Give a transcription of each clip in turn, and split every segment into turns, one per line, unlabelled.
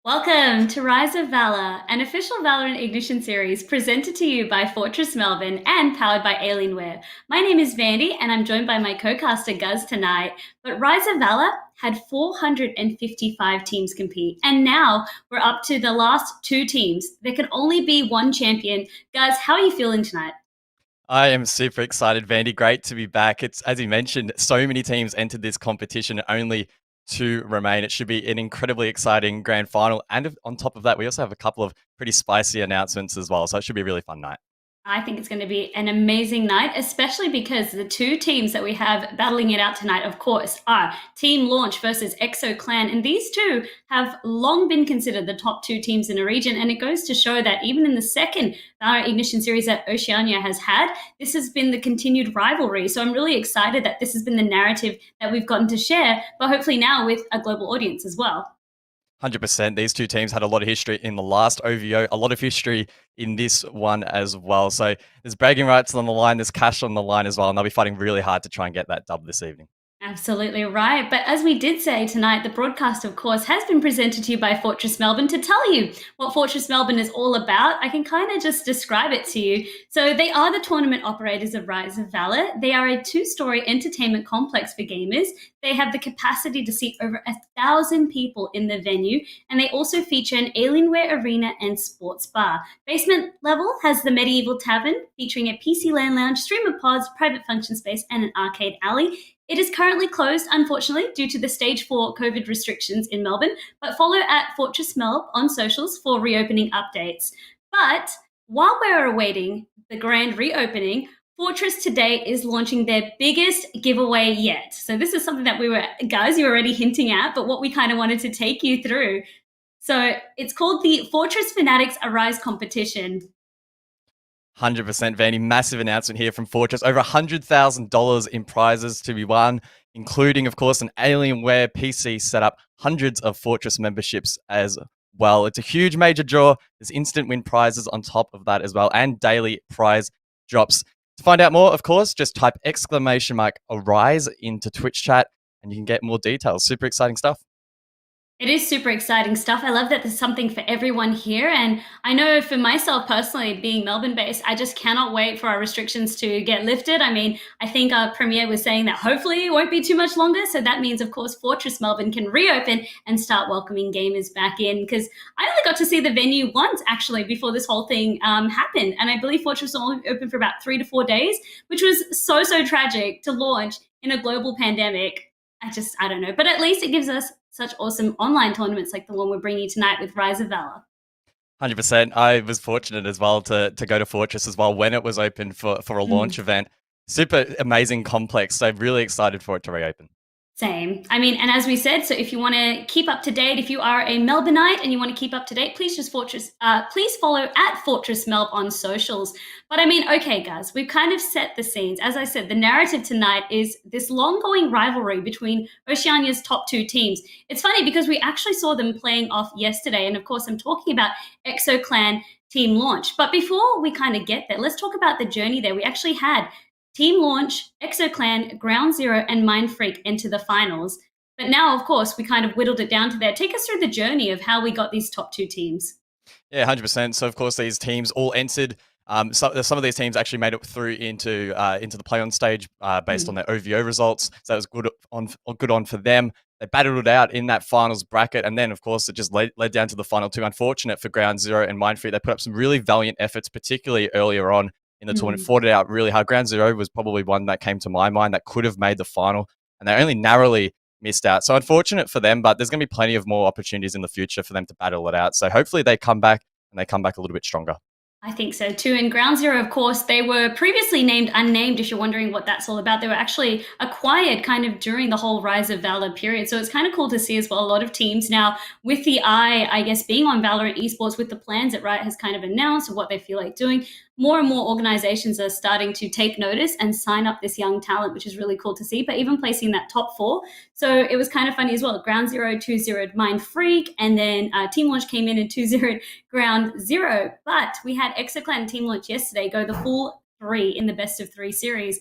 Welcome to Rise of Valor, an official Valorant Ignition series presented to you by Fortress Melbourne and powered by Alienware. My name is Vandy and I'm joined by my co-caster Guz tonight. But Rise of Valor had 455 teams compete, and now we're up to the last two teams. There can only be one champion. Guys, how are you feeling tonight?
I am super excited, Vandy. Great to be back. It's, as you mentioned, so many teams entered this competition, only two remain. It should be an incredibly exciting grand final. And on top of that, we also have a couple of pretty spicy announcements as well. So it should be a really fun night.
I think it's going to be an amazing night, especially because the two teams that we have battling it out tonight, of course, are Team Launch versus EXO Clan. And these two have long been considered the top two teams in the region. And it goes to show that even in the second Valorant Ignition series that Oceania has had, this has been the continued rivalry. So I'm really excited that this has been the narrative that we've gotten to share, but hopefully now with a global audience as well.
100%. These two teams had a lot of history in the last OVO, a lot of history in this one as well. So there's bragging rights on the line, there's cash on the line as well, and they'll be fighting really hard to try and get that dub this evening.
Absolutely right. But as we did say tonight, the broadcast, of course, has been presented to you by Fortress Melbourne. To tell you what Fortress Melbourne is all about, I can kind of just describe it to you. So they are the tournament operators of Rise of Valor. They are a two-story entertainment complex for gamers. They have the capacity to seat over 1,000 people in the venue, and they also feature an Alienware arena and sports bar. Basement level has the Medieval Tavern, featuring a PC LAN lounge, streamer pods, private function space, and an arcade alley. It is currently closed, unfortunately, due to the stage 4 COVID restrictions in Melbourne, but follow at Fortress Melb on socials for reopening updates. But while we're awaiting the grand reopening, Fortress today is launching their biggest giveaway yet. So this is something that you were already hinting at, but what we kind of wanted to take you through. So it's called the Fortress Fanatics Arise competition.
100%, Vanny. Massive announcement here from Fortress. Over $100,000 in prizes to be won, including, of course, an Alienware PC setup, hundreds of Fortress memberships as well. It's a huge major draw. There's instant win prizes on top of that as well, and daily prize drops. To find out more, of course, just type !Arise into Twitch chat and you can get more details. Super exciting stuff.
It is super exciting stuff. I love that there's something for everyone here. And I know for myself personally, being Melbourne-based, I just cannot wait for our restrictions to get lifted. I mean, I think our Premier was saying that hopefully it won't be too much longer. So that means, of course, Fortress Melbourne can reopen and start welcoming gamers back in. Because I only got to see the venue once, actually, before this whole thing happened. And I believe Fortress was only open for about 3 to 4 days, which was so tragic to launch in a global pandemic. I don't know. But at least it gives us such awesome online tournaments like the one we're bringing tonight with Rise of Valor.
100%. I was fortunate as well to go to Fortress as well when it was open for a launch event. Super amazing complex. So really excited for it to reopen.
Same. I mean, and as we said, so if you want to keep up to date, if you are a Melbourneite and you want to keep up to date, please just please follow at Fortress Melb on socials. But I mean, okay, guys, we've kind of set the scenes. As I said, the narrative tonight is this long-going rivalry between Oceania's top two teams. It's funny because we actually saw them playing off yesterday. And of course, I'm talking about EXO Clan Team Launch. But before we kind of get there, let's talk about the journey there. We actually had Team Launch, EXO Clan, Ground Zero, and Mindfreak into the finals. But now, of course, we kind of whittled it down to there. Take us through the journey of how we got these top two teams.
Yeah, 100%. So, of course, these teams all entered. Some of these teams actually made it through into the play-on stage based on their OVO results. So that was good on for them. They battled it out in that finals bracket, and then, of course, it just led down to the final two. Unfortunate for Ground Zero and Mindfreak. They put up some really valiant efforts, particularly earlier on in the tournament, fought it out really hard. Ground Zero was probably one that came to my mind that could have made the final, and they only narrowly missed out. So unfortunate for them, but there's going to be plenty of more opportunities in the future for them to battle it out. So hopefully they come back, and they come back a little bit stronger.
I think so too. And Ground Zero, of course, they were previously named Unnamed, if you're wondering what that's all about. They were actually acquired kind of during the whole Rise of Valor period. So it's kind of cool to see as well. A lot of teams now, with the eye, I guess, being on Valorant esports, with the plans that Riot has kind of announced of what they feel like doing, more and more organizations are starting to take notice and sign up this young talent, which is really cool to see. But even placing that top 4. So it was kind of funny as well. Ground Zero 2-0'd Mind Freak, and then Team Launch came in and 2-0'd Ground Zero. But we had ExoClan and Team Launch yesterday go the full 3 in the best of 3 series.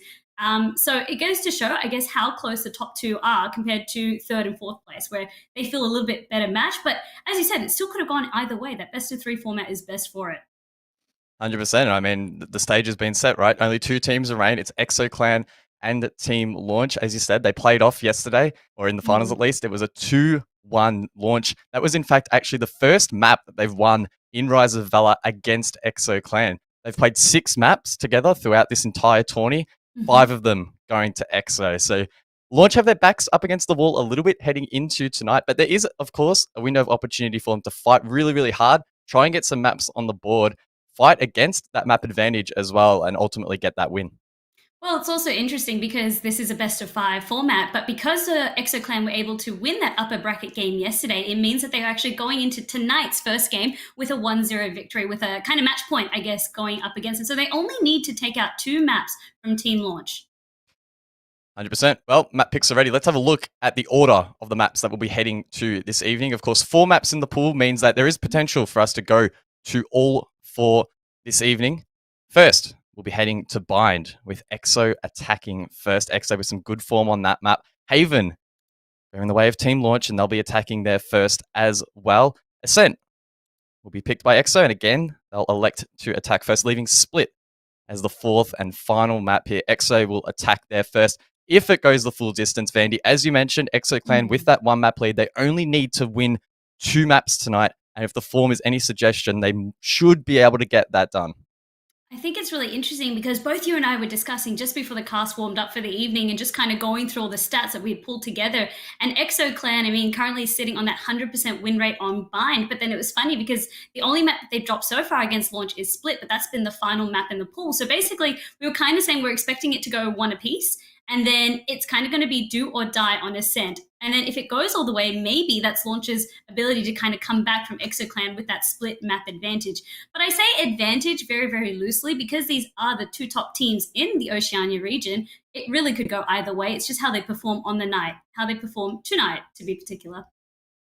So it goes to show, I guess, how close the top 2 are compared to 3rd and 4th place, where they feel a little bit better match. But as you said, it still could have gone either way. That best of 3 format is best for it.
100%. I mean, the stage has been set, right? Only 2 teams remain. It's ExoClan and Team Launch. As you said, they played off yesterday, or in the finals at least. It was a 2-1 launch. That was, in fact, actually the first map that they've won in Rise of Valor against ExoClan. They've played 6 maps together throughout this entire tourney, 5 of them going to Exo. So Launch have their backs up against the wall a little bit heading into tonight, but there is, of course, a window of opportunity for them to fight really, really hard, try and get some maps on the board, fight against that map advantage as well, and ultimately get that win.
Well, it's also interesting because this is a best of 5 format, but because ExoClan were able to win that upper bracket game yesterday, it means that they're actually going into tonight's first game with a 1-0 victory, with a kind of match point, I guess, going up against it. So they only need to take out 2 maps from Team Launch.
100%. Well, map picks are ready. Let's have a look at the order of the maps that we'll be heading to this evening. Of course, 4 maps in the pool means that there is potential for us to go to all 4 this evening. First, we'll be heading to Bind with Exo attacking first. Exo with some good form on that map. Haven, they're in the way of Team Launch, and they'll be attacking there first as well. Ascent will be picked by Exo, and again, they'll elect to attack first, leaving Split as the 4th and final map here. Exo will attack there first. If it goes the full distance, Vandy, as you mentioned, ExoClan with that 1 map lead, they only need to win 2 maps tonight. And if the form is any suggestion, they should be able to get that done.
I think it's really interesting because both you and I were discussing just before the cast warmed up for the evening and just kind of going through all the stats that we had pulled together. And ExoClan, I mean, currently sitting on that 100% win rate on Bind. But then it was funny because the only map that they've dropped so far against Launch is Split, but that's been the final map in the pool. So basically, we were kind of saying we're expecting it to go 1 apiece. And then it's kind of going to be do or die on Ascent. And then if it goes all the way, maybe that's Launch's ability to kind of come back from ExoClan with that split map advantage. But I say advantage very, very loosely because these are the 2 top teams in the Oceania region. It really could go either way. It's just how they perform on the night, how they perform tonight, to be particular.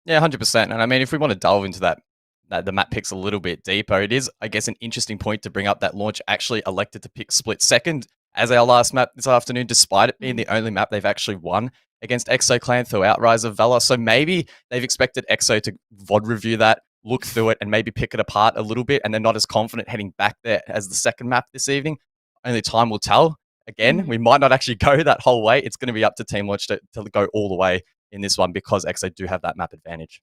Yeah, 100%. And I mean, if we want to delve into the map picks a little bit deeper, it is, I guess, an interesting point to bring up that Launch actually elected to pick Split second as our last map this afternoon, despite it being the only map they've actually won against ExoClan throughout Rise of Valor. So maybe they've expected Exo to VOD review that, look through it, and maybe pick it apart a little bit, and they're not as confident heading back there as the second map this evening. Only time will tell. Again, we might not actually go that whole way. It's going to be up to Team Launch to go all the way in this one because Exo do have that map advantage.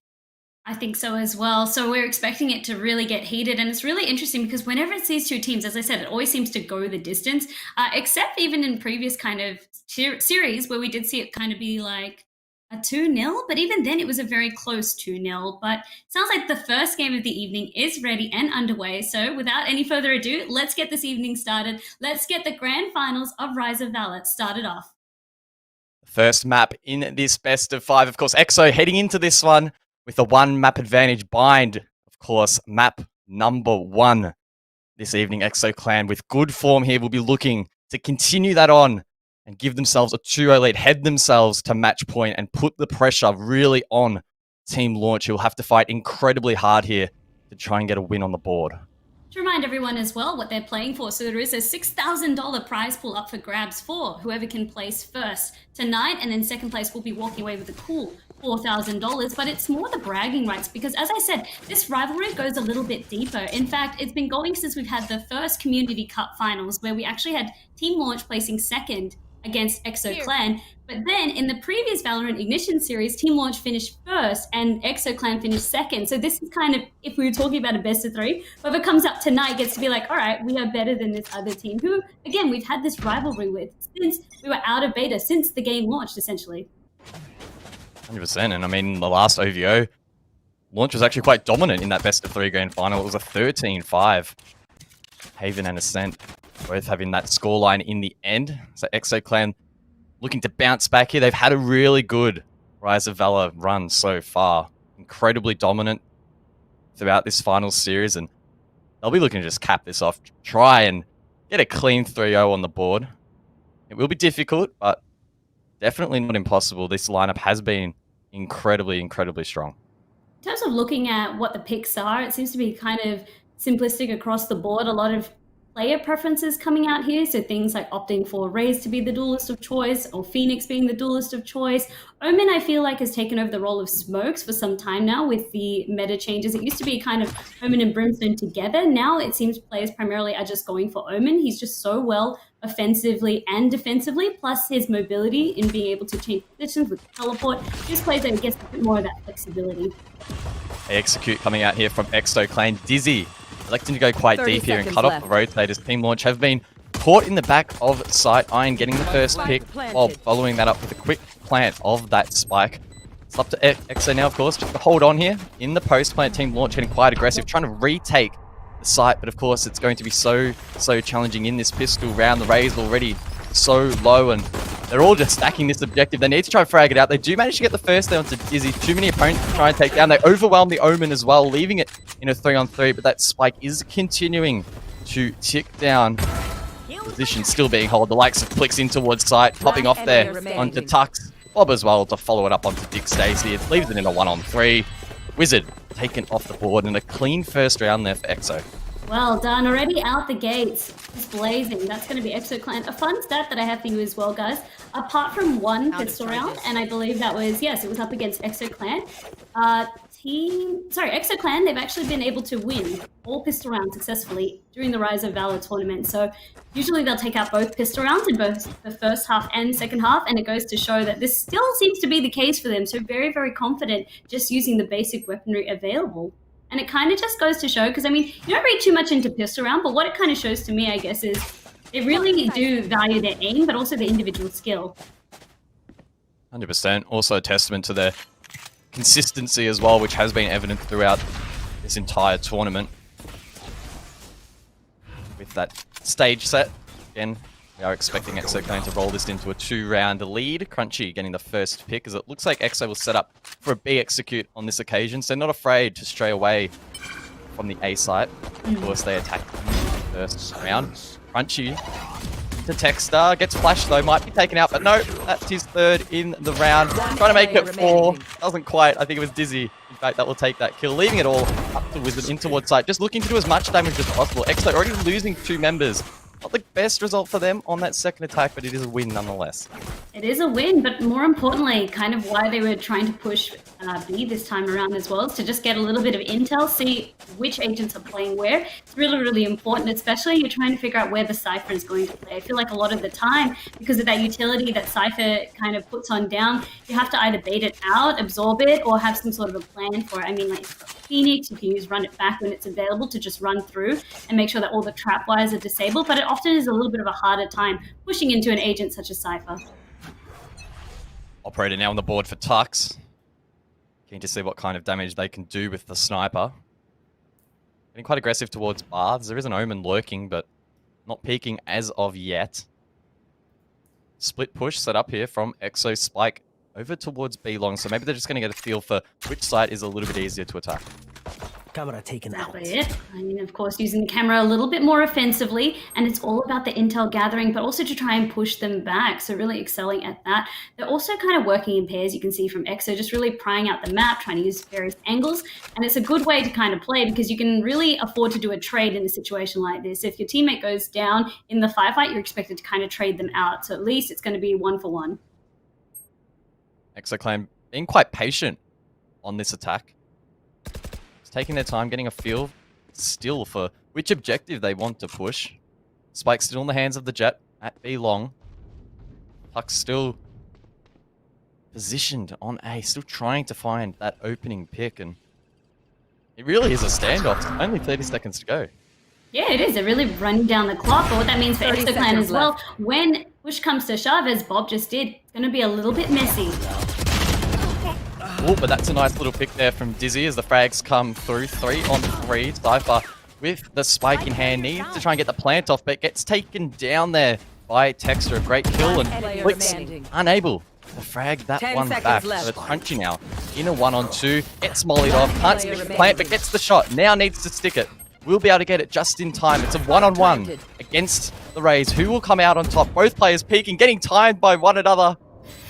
I think so as well. So we're expecting it to really get heated. And it's really interesting because whenever it's these 2 teams, as I said, it always seems to go the distance, except even in previous kind of series where we did see it kind of be like a 2-0. But even then, it was a very close 2-0. But it sounds like the first game of the evening is ready and underway. So without any further ado, let's get this evening started. Let's get the grand finals of Rise of Valor started off.
First map in this best of 5. Of course, Exo heading into this one with a 1 map advantage. Bind, of course, map number 1 this evening. ExoClan with good form here will be looking to continue that on and give themselves a 2-0 lead, head themselves to match point and put the pressure really on Team Launch, who will have to fight incredibly hard here to try and get a win on the board.
To remind everyone as well what they're playing for, so there is a $6,000 prize pool up for grabs for whoever can place first tonight, and then second place will be walking away with a cool $4,000, but it's more the bragging rights because, as I said, this rivalry goes a little bit deeper. In fact, it's been going since we've had the first Community Cup finals where we actually had Team Launch placing second against ExoClan. But then in the previous Valorant Ignition series, Team Launch finished first and ExoClan finished second. So this is kind of, if we were talking about a best of 3, whoever comes up tonight gets to be like, all right, we are better than this other team who, again, we've had this rivalry with since we were out of beta, since the game launched, essentially.
100%. And I mean, the last OVO, Launch was actually quite dominant in that best of 3 grand final. It was a 13-5 Haven and Ascent both having that scoreline in the end. So Exo Clan looking to bounce back here. They've had a really good Rise of Valor run so far. Incredibly dominant throughout this final series, and they'll be looking to just cap this off, try and get a clean 3-0 on the board. It will be difficult, but definitely not impossible. This lineup has been incredibly, incredibly strong.
In terms of looking at what the picks are, it seems to be kind of simplistic across the board. A lot of player preferences coming out here. So things like opting for Raze to be the duelist of choice or Phoenix being the duelist of choice. Omen, I feel like, has taken over the role of Smokes for some time now with the meta changes. It used to be kind of Omen and Brimstone together. Now it seems players primarily are just going for Omen. He's just so well offensively and defensively, plus his mobility in being able to change positions with teleport. Just plays that gets a bit more of that flexibility.
They execute coming out here from Exo Clan. Dizzy electing to go quite deep here and cut off the rotators. Team Launch have been caught in the back of Sight Iron, getting the first pick while following that up with a quick plant of that spike. It's up to Exo now, of course, just to hold on here in the post plant. Team Launch getting quite aggressive, trying to retake the site, but of course it's going to be so challenging in this pistol round. The Raze already so low, and they're all just stacking this objective. They need to try and frag it out. They do manage to get the first down to Dizzy. Too many opponents to try and take down. They overwhelm the Omen as well, leaving it in a 3-on-3, but that spike is continuing to tick down. Position still being held. The likes of Plix in towards Sight, popping off there onto Tux. Bob as well to follow it up onto Dick Stacy. It leaves it in a 1-on-3. Wizard taken off the board, and a clean first round there for Exo.
Well done. Already out the gates. Just blazing. That's going to be Exo Clan. A fun stat that I have for you as well, guys. Apart from one pistol round, and I believe that was, yes, it was up against Exo Clan. Exo Clan, they've actually been able to win all pistol rounds successfully during the Rise of Valor tournament. So usually they'll take out both pistol rounds in both the first half and second half, and it goes to show that this still seems to be the case for them. So very, very confident just using the basic weaponry available. And it kind of just goes to show, because I mean, you don't read too much into pistol round, but what it kind of shows to me, I guess, is they really do value their aim, but also their individual skill.
100%. Also a testament to their consistency as well, which has been evident throughout this entire tournament. With that stage set, again, we are expecting Exo Clan to roll this into a 2-round lead. Crunchy getting the first pick, as it looks like Exo will set up for a B execute on this occasion, so not afraid to stray away from the A site. Of course, they attack in the first round. Crunchy to Techstar, gets flashed though, might be taken out, but no, that's his third in the round. Trying to make it 4, doesn't quite. I think it was Dizzy, in fact, that will take that kill, leaving it all up to Wizard in towards site, just looking to do as much damage as possible. Exo already losing 2 members. Not the best result for them on that second attack, but it is a win nonetheless.
It is a win, but more importantly, kind of why they were trying to push B this time around as well, is to just get a little bit of intel, see which agents are playing where. It's really, really important, especially you're trying to figure out where the Cypher is going to play. I feel like a lot of the time, because of that utility that Cypher kind of puts on down, you have to either bait it out, absorb it, or have some sort of a plan for it. I mean, like Phoenix, you can use run it back when it's available to just run through and make sure that all the trap wires are disabled, but it often is a little bit of a harder time pushing into an agent such as Cypher.
Operator now on the board for Tux. Keen to see what kind of damage they can do with the sniper. Getting quite aggressive towards Baths. There is an Omen lurking, but not peeking as of yet. Split push set up here from Exo Spike over towards B long, so maybe they're just going to get a feel for which side is a little bit easier to attack.
Camera taken out.
Exactly it. I mean, of course, using the camera a little bit more offensively, and it's all about the intel gathering, but also to try and push them back. So really excelling at that. They're also kind of working in pairs, you can see from Exo, just really prying out the map, trying to use various angles. And it's a good way to kind of play because you can really afford to do a trade in a situation like this. If your teammate goes down in the firefight, you're expected to kind of trade them out. So at least it's going to be 1-for-1.
Exo Clan being quite patient on this attack. Taking their time, getting a feel still for which objective they want to push. Spike still in the hands of the Jet at B long. Puck still positioned on A, still trying to find that opening pick, and it really is a standoff. Only 30 seconds to go.
Yeah, it is. They're really running down the clock, but what that means for Exo Clan as well, when push comes to shove, as Bob just did, it's going to be a little bit messy.
Oh, but that's a nice little pick there from Dizzy as the frags come through. 3-on-3. Cypher with the spike in hand, needs to try and get the plant off, but gets taken down there by Texter. A great kill, and Blix unable to frag that one back. So it's Crunchy now in a 1-on-2, gets mollied off, can't stick the plant, but gets the shot. Now needs to stick it. Will be able to get it just in time. It's a 1-on-1 against the Rays. Who will come out on top? Both players peeking, getting timed by one another.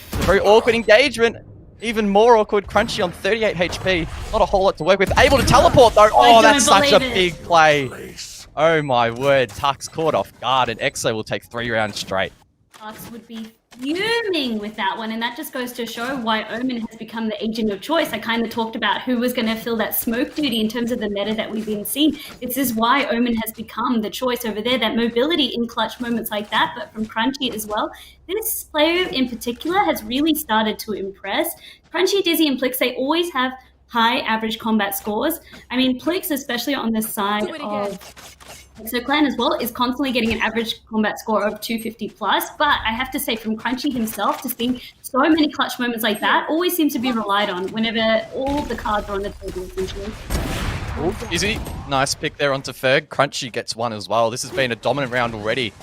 It's a very awkward engagement. Even more awkward. Crunchy on 38 HP. Not a whole lot to work with. Able to teleport though. Oh, that's such a big play. Oh my word. Tux caught off guard, and EXO will take 3 rounds straight.
Tux would be fuming with that one, and that just goes to show why Omen has become the agent of choice. I kind of talked about who was going to fill that smoke duty in terms of the meta that we've been seeing. This is why Omen has become the choice over there, that mobility in clutch moments like that, but from Crunchy as well. This player in particular has really started to impress. Crunchy, Dizzy, and Plix, they always have high average combat scores. I mean, Plix, especially on the side of EXO as well, is constantly getting an average combat score of 250 plus, but I have to say from Crunchy himself, to see so many clutch moments like that always seems to be relied on whenever all the cards are on the table, essentially.
Ooh, Izzy, nice pick there onto Ferg. Crunchy gets one as well. This has been a dominant round already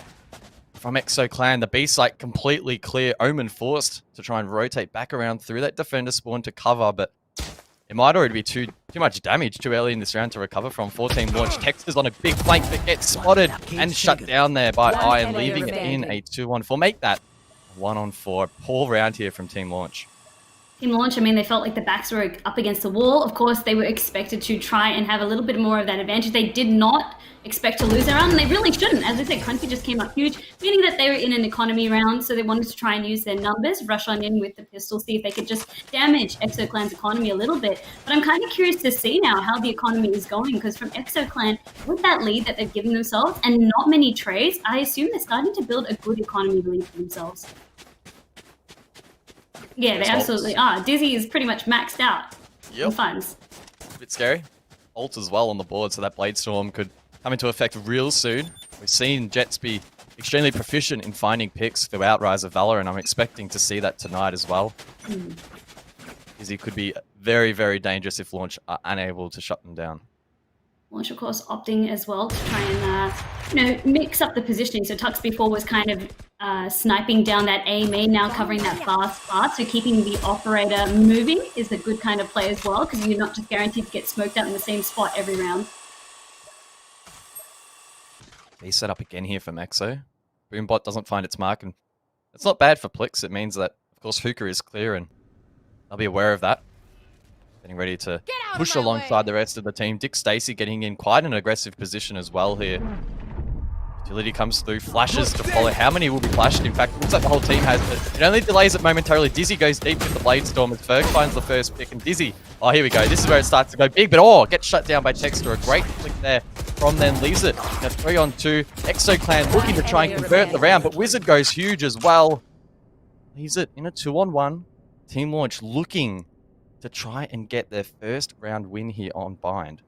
from EXO Clan. The B site completely clear. Omen forced to try and rotate back around through that defender spawn to cover, but it might already be too much damage too early in this round to recover from. 14 launch. Texter's on a big flank but gets spotted and shut down there by Iron, leaving it in a 2-1-4. Make that 1-on-4. Poor round here from Team Launch.
Team Launch, I mean, they felt like the backs were up against the wall. Of course, they were expected to try and have a little bit more of that advantage. They did not expect to lose their round, and they really shouldn't. As I said, Crunchy just came up huge, meaning that they were in an economy round, so they wanted to try and use their numbers, rush on in with the pistol, see if they could just damage EXO Clan's economy a little bit. But I'm kind of curious to see now how the economy is going, because from EXO Clan, with that lead that they've given themselves and not many trades, I assume they're starting to build a good economy lead for themselves. Yeah, they absolutely are. Dizzy is pretty much maxed out in funds.
A bit scary. Ult as well on the board, so that Blade Storm could come into effect real soon. We've seen Jets be extremely proficient in finding picks throughout Rise of Valor, and I'm expecting to see that tonight as well. Dizzy could be very, very dangerous if Launch are unable to shut them down.
Launch, of course, opting as well to try and mix up the positioning. So Tux before was kind of sniping down that A main, now covering that fast part. So keeping the operator moving is a good kind of play as well, because you're not just guaranteed to get smoked out in the same spot every round.
He set up again here from EXO. Boombot doesn't find its mark, and it's not bad for Plix. It means that, of course, Hookah is clear, and they'll be aware of that. Getting ready to push alongside the rest of the team. Dick Stacey getting in quite an aggressive position as well here. Utility comes through, flashes to follow. How many will be flashed? In fact, it looks like the whole team has, but it only delays it momentarily. Dizzy goes deep with the Blade Storm as Ferg finds the first pick, and Dizzy, oh, here we go. This is where it starts to go big, but gets shut down by Texter. A great flick there from then leaves it in a 3-on-2. EXO Clan looking to try and convert the round, but Wizard goes huge as well. Leaves it in a 2-on-1. Team Launch looking to try and get their first round win here on Bind.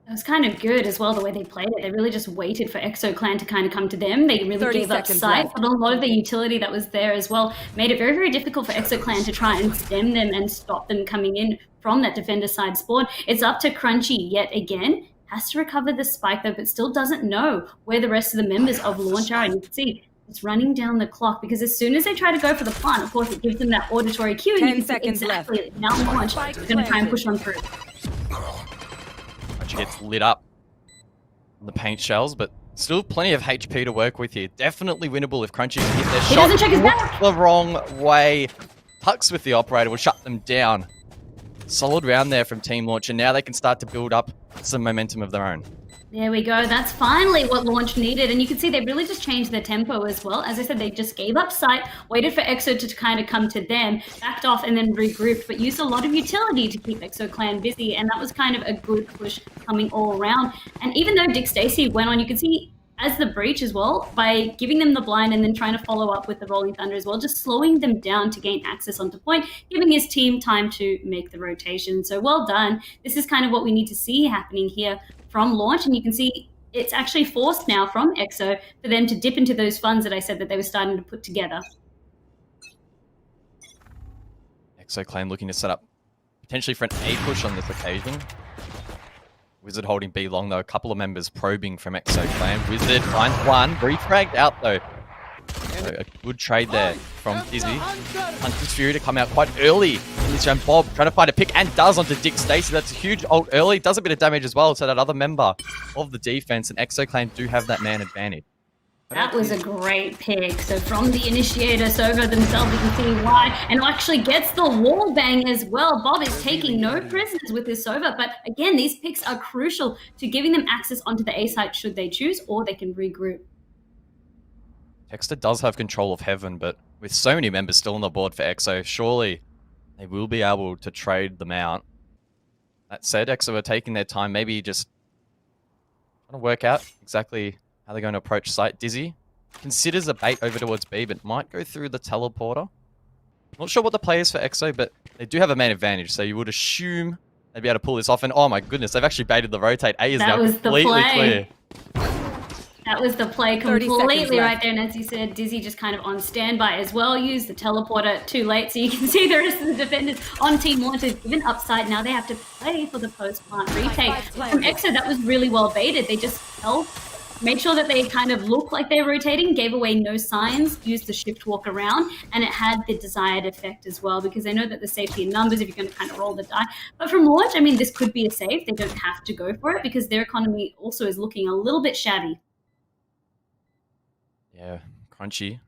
It was kind of good as well, the way they played it. They really just waited for EXO Clan to kind of come to them. They really gave up sight, but a lot of the utility that was there as well made it very, very difficult for EXO Clan to try and stem them and stop them coming in from that defender side spawn. It's up to Crunchy yet again. Has to recover the spike though, but still doesn't know where the rest of the members of Launch are. And you can see it's running down the clock, because as soon as they try to go for the plant, of course, it gives them that auditory cue.
10 seconds
exactly left. Now Launch is going to try and push on through.
She gets lit up on the paint shells, but still plenty of HP to work with here. Definitely winnable if Crunchy can hit their shot.
He doesn't check his back.
The wrong way. Tux with the operator will shut them down. Solid round there from Team Launch, and now they can start to build up some momentum of their own.
There we go. That's finally what Launch needed. And you can see they really just changed their tempo as well. As I said, they just gave up sight, waited for EXO to kind of come to them, backed off and then regrouped, but used a lot of utility to keep EXO Clan busy. And that was kind of a good push coming all around. And even though Dick Stacey went on, you can see as the breach as well, by giving them the blind and then trying to follow up with the Rolling Thunder as well, just slowing them down to gain access onto point, giving his team time to make the rotation. So well done. This is kind of what we need to see happening here from Launch, and you can see it's actually forced now from EXO for them to dip into those funds that I said that they were starting to put together.
EXO Clan looking to set up potentially for an A push on this occasion. Wizard holding B long though. A couple of members probing from Exo Clan. Wizard finds one. Refragged out though. So a good trade there from Dizzy. Hunter's Fury to come out quite early in this round. Bob trying to find a pick and does onto Dick Stacey. That's a huge ult early. Does a bit of damage as well to that other member of the defense. And Exo Clan do have that man advantage.
That was a great pick. So from the initiator, Sova themselves, you can see why. And actually gets the wall bang as well. Bob is taking no prisoners with his Sova. But again, these picks are crucial to giving them access onto the A site should they choose, or they can regroup.
Texter does have control of Heaven, but with so many members still on the board for Exo, surely they will be able to trade them out. That said, Exo are taking their time, maybe just trying to work out exactly how they're going to approach site. Dizzy considers a bait over towards B, but might go through the teleporter. Not sure what the play is for Exo, but they do have a man advantage, so you would assume they'd be able to pull this off. And oh my goodness, they've actually baited the rotate. A is now completely clear.
That was the play completely right there. And as you said, Dizzy just kind of on standby as well. Used the teleporter too late. So you can see the rest of the defenders on Team Launch is given upside. Now they have to play for the post-plant retake. From Exo, that was really well baited. They just held, made sure that they kind of looked like they're rotating, gave away no signs, used the shift walk around, and it had the desired effect as well, because they know that the safety in numbers if you're going to kind of roll the die. But from Launch, I mean, this could be a save. They don't have to go for it because their economy also is looking a little bit shabby.
Yeah, Crunchy.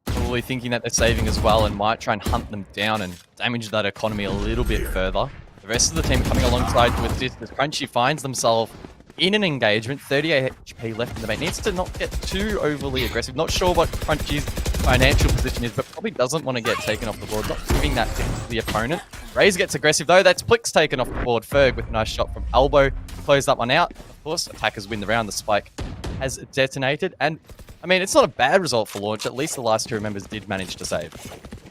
Probably thinking that they're saving as well and might try and hunt them down and damage that economy a little bit further. The rest of the team coming alongside to assist as Crunchy finds themselves in an engagement. 38 HP left in the bait. Needs to not get too overly aggressive. Not sure what Crunchy's financial position is, but probably doesn't want to get taken off the board. Not giving that to the opponent. Raze gets aggressive though. That's Plix taken off the board. Ferg with a nice shot from elbow to close that one out. Of course, attackers win the round. The spike has detonated. And I mean, it's not a bad result for Launch. At least the last two members did manage to save.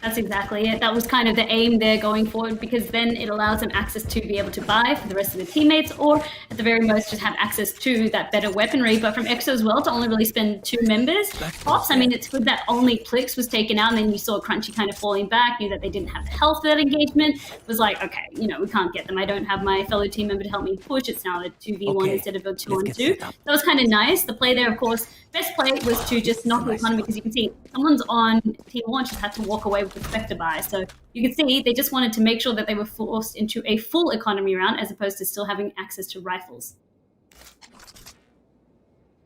That's exactly it. That was kind of the aim there going forward, because then it allows them access to be able to buy for the rest of the teammates, or at the very most just have access to that better weaponry. But from Exo as well, to only really spend 2 members pops, I mean, it's good that only Plix was taken out, and then you saw Crunchy kind of falling back, knew that they didn't have the health for that engagement. It was like, okay, you know, we can't get them. I don't have my fellow team member to help me push. It's now a 2v1 instead of a 2-on-2. That was kind of nice. The play there, of course, best play was to just knock the economy, because you can see someone's on Team Launch has had to walk away with the Spectre buy. So you can see they just wanted to make sure that they were forced into a full economy round as opposed to still having access to rifles.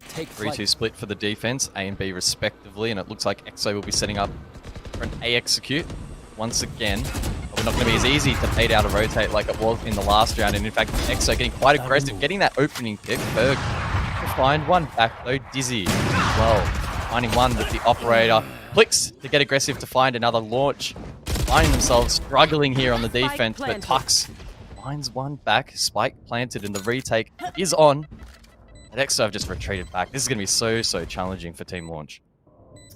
3-2 split for the defense, A and B respectively, and it looks like Exo will be setting up for an A execute once again. But we're not going to be as easy to bait out a rotate like it was in the last round, and in fact Exo getting quite aggressive, getting that opening pick. Berg to find one back though. Dizzy as well, finding one with the operator. Plix to get aggressive to find another Launch. Finding themselves struggling here on the defense, but Tux finds one back. Spike planted and the retake is on. And Exo have just retreated back. This is going to be so challenging for Team Launch.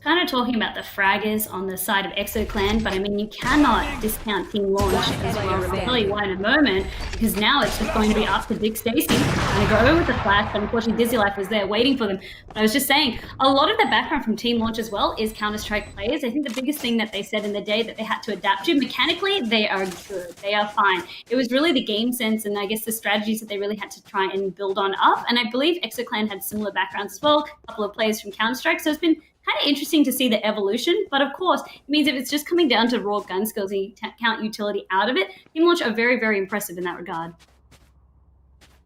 Kind of talking about the fraggers on the side of Exo Clan, but I mean, you cannot discount Team Launch as well. I'll tell you why in a moment, because now it's just going to be up to Dick Stacey. Going to go with the flash, but unfortunately Dizzy Life was there waiting for them. But I was just saying, a lot of the background from Team Launch as well is Counter-Strike players. I think the biggest thing that they said in the day that they had to adapt to, mechanically, they are good. They are fine. It was really the game sense and I guess the strategies that they really had to try and build on up. And I believe Exo Clan had similar backgrounds as well, a couple of players from Counter-Strike. So it's been kind of interesting to see the evolution, but of course, it means if it's just coming down to raw gun skills and you count utility out of it, Team Launch are very impressive in that regard.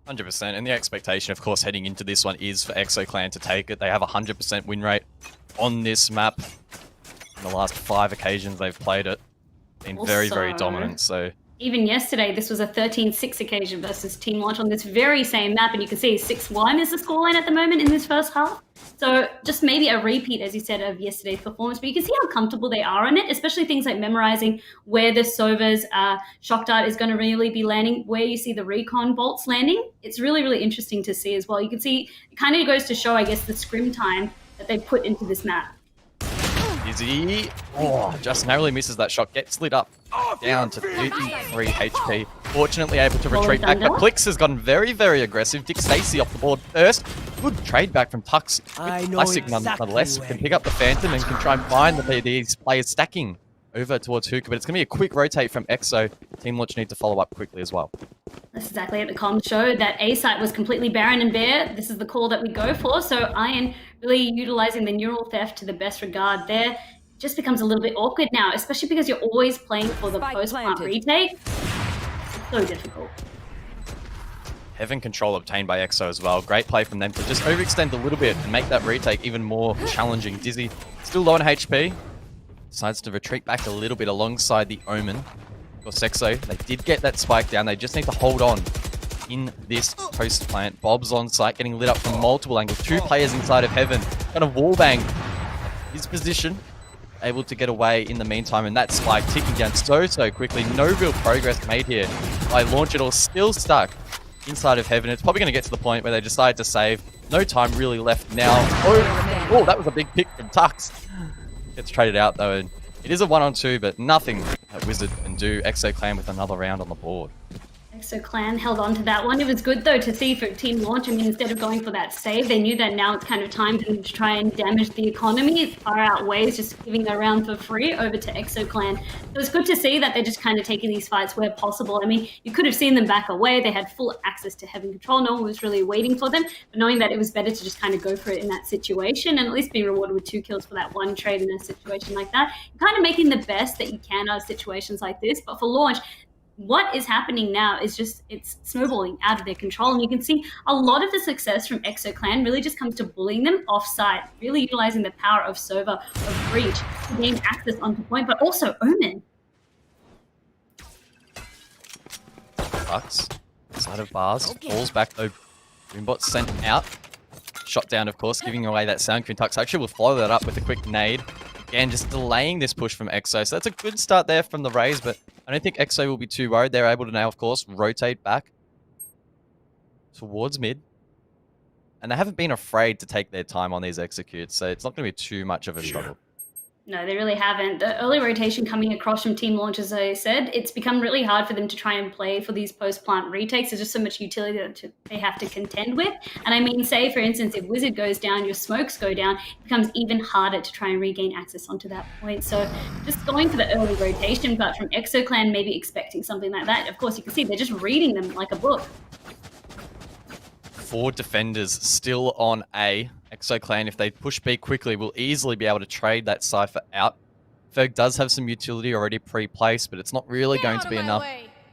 100%, and the expectation, of course, heading into this one is for Exo Clan to take it. They have a 100% win rate on this map. In the last 5 occasions they've played it, been very dominant. So
even yesterday, this was a 13-6 occasion versus Team Launch on this very same map, and you can see 6-1 is the scoreline at the moment in this first half. So just maybe a repeat, as you said, of yesterday's performance, but you can see how comfortable they are on it, especially things like memorizing where the Sova's shock dart is going to really be landing, where you see the recon bolts landing. It's really interesting to see as well. You can see it kind of goes to show, I guess, the scrim time that they put into this map.
Dizzy, just narrowly misses that shot, gets lit up down to 53 HP. Fortunately able to retreat back, but Plix has gotten very aggressive. Dick Stacey off the board first. Good trade back from Tux. Classic nonetheless. Can pick up the Phantom and can try and find these players stacking over towards Hookah, but it's going to be a quick rotate from EXO. Team Launch need to follow up quickly as well.
That's exactly it. The comms show that A site was completely barren and bare. This is the call that we go for. So Iron really utilizing the neural theft to the best regard there. Just becomes a little bit awkward now, especially because you're always playing for the post-plant retake. It's so difficult.
Heaven control obtained by EXO as well. Great play from them to just overextend a little bit and make that retake even more challenging. Dizzy still low on HP. Decides to retreat back a little bit alongside the Omen. Of course, EXO, they did get that spike down. They just need to hold on in this post plant. Bob's on site, getting lit up from multiple angles. 2 players inside of Heaven. Kind of wallbang his position. Able to get away in the meantime, and that spike ticking down so quickly. No real progress made here by Launch. It all still stuck inside of Heaven. It's probably going to get to the point where they decide to save. No time really left now. Oh, that was a big pick from Tux. Gets traded out though, and it is a 1-on-2, but nothing that Wizard can do. EXO Clan with another round on the board.
EXO Clan held on to that one. It was good though to see for Team Launch. I mean, instead of going for that save, they knew that now it's kind of time for them to try and damage the economy. It far outweighs just giving a round for free over to EXO Clan. It was good to see that they're just kind of taking these fights where possible. I mean, you could have seen them back away. They had full access to Heaven control. No one was really waiting for them, but knowing that it was better to just kind of go for it in that situation and at least be rewarded with 2 kills for that 1 trade in a situation like that. You're kind of making the best that you can out of situations like this, but for Launch, what is happening now is just, it's snowballing out of their control. And you can see a lot of the success from EXO Clan really just comes to bullying them off-site, really utilizing the power of Sova, of Breach, to gain access onto point, but also Omen.
Bucks, side of bars, falls back though. Boombot sent out. Shot down, of course, giving away that sound. Tux actually will follow that up with a quick nade. Again, just delaying this push from EXO. So that's a good start there from the Rays, but I don't think EXO will be too worried. They're able to now, of course, rotate back towards mid. And they haven't been afraid to take their time on these executes, so it's not going to be too much of a struggle.
No, they really haven't. The early rotation coming across from Team Launch, as I said, it's become really hard for them to try and play for these post-plant retakes. There's just so much utility that they have to contend with. And I mean, say, for instance, if Wizard goes down, your smokes go down, it becomes even harder to try and regain access onto that point. So just going for the early rotation, but from EXO Clan, maybe expecting something like that. Of course, you can see they're just reading them like a book.
4 defenders still on A. EXO Clan, if they push B quickly, will easily be able to trade that Cypher out. Ferg does have some utility already pre-placed, but it's not really going to be enough.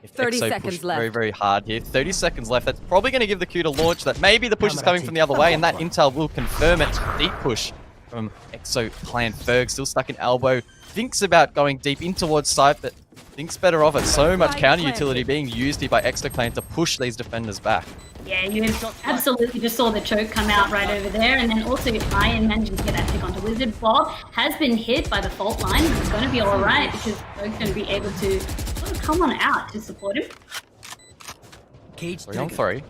If
30
EXO
seconds
push
left.
very, very hard here. 30 seconds left. That's probably going to give the cue to Launch that maybe the push is coming from the other way, and that intel will confirm it. Deep push from EXO Clan. Ferg still stuck in elbow. Thinks about going deep in towards Cypher, but thinks better of it. So much counter utility being used here by EXO Clan to push these defenders back.
Yeah, you absolutely just saw the choke come out right over there, and then also Iron managing to get that pick onto Wizard. Bob has been hit by the fault line. It's going to be all right because Ferg's going to be able to sort of come on out to support him.
Cage
3 on 3.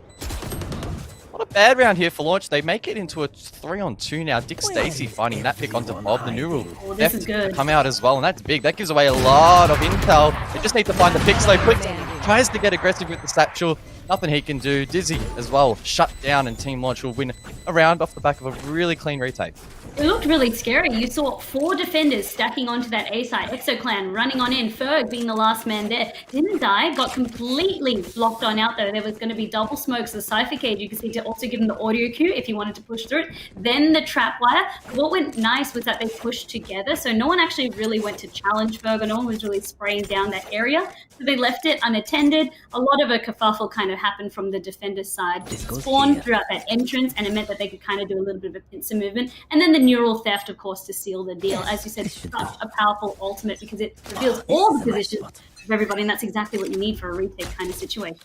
Not a bad round here for Launch. They make it into a 3-on-2 now. Dick Stacy finding that pick onto Bob. The new rule
This is good.
come out as well, and that's big. That gives away a lot of intel. They just need to find the picks though. Quick tries to get aggressive with the satchel. Nothing he can do. Dizzy as well, shut down, and Team Launch will win a round off the back of a really clean retake.
It looked really scary. You saw 4 defenders stacking onto that A side. EXO Clan running on in. Ferg being the last man there. Didn't die. Got completely locked on out though. There was going to be double smokes. The Cypher cage, you can see, to also give him the audio cue if he wanted to push through it. Then the trap wire. What went nice was that they pushed together. So no one actually really went to challenge Ferg. No one was really spraying down that area. So they left it unattended. A lot of a kerfuffle kind of happened from the defender side. Just spawned throughout that entrance, and it meant that they could kind of do a little bit of a pincer movement. And then the neural theft, of course, to seal the deal. As you said, such a powerful ultimate because it reveals all the positions of everybody, and that's exactly what you need for a retake kind of situation.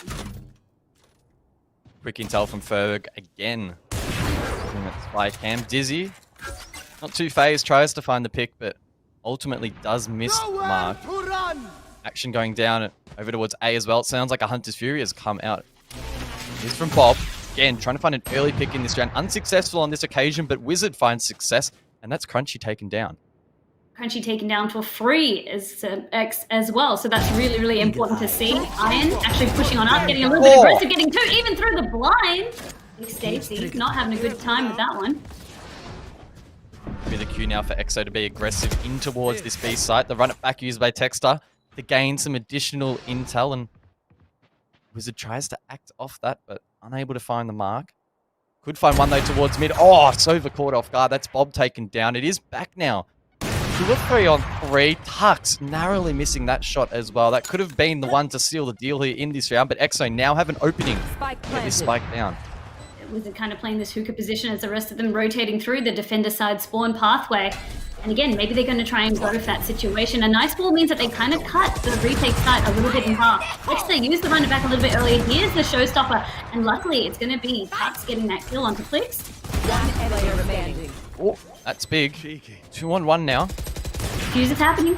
Quick intel from Ferg again. By Cam. Dizzy, not too phased, tries to find the pick, but ultimately does miss the mark. Action going down over towards A as well. It sounds like a Hunter's Fury has come out. Here's from Bob. Again, trying to find an early pick in this round. Unsuccessful on this occasion, but Wizard finds success, and that's Crunchy taken down.
Crunchy taken down to a free as well, so that's really, really important to see. Iron actually pushing on up, getting a little bit aggressive, getting 2 even through the blind. Big Stacy not having a good time with that one.
Be the cue now for EXO to be aggressive in towards this B site. The run it back used by Texter to gain some additional intel, and Wizard tries to act off that, but unable to find the mark. Could find one though towards mid. Oh, it's over caught off guard. That's Bob taken down. It is back now. 2 or 3 on 3. Tux narrowly missing that shot as well. That could have been the one to seal the deal here in this round, but EXO now have an opening. Get this spike down.
Wizard kind of playing this hookah position as the rest of them rotating through the defender side spawn pathway. And again, maybe they're going to try and go for that situation. A nice ball means that they kind of cut the retake site a little bit in half. EXO used the run it back a little bit earlier. Here's the showstopper, and luckily it's going to be Tux getting that kill onto Flix.
Oh, that's big. 2 on 1 now.
Fuse is happening.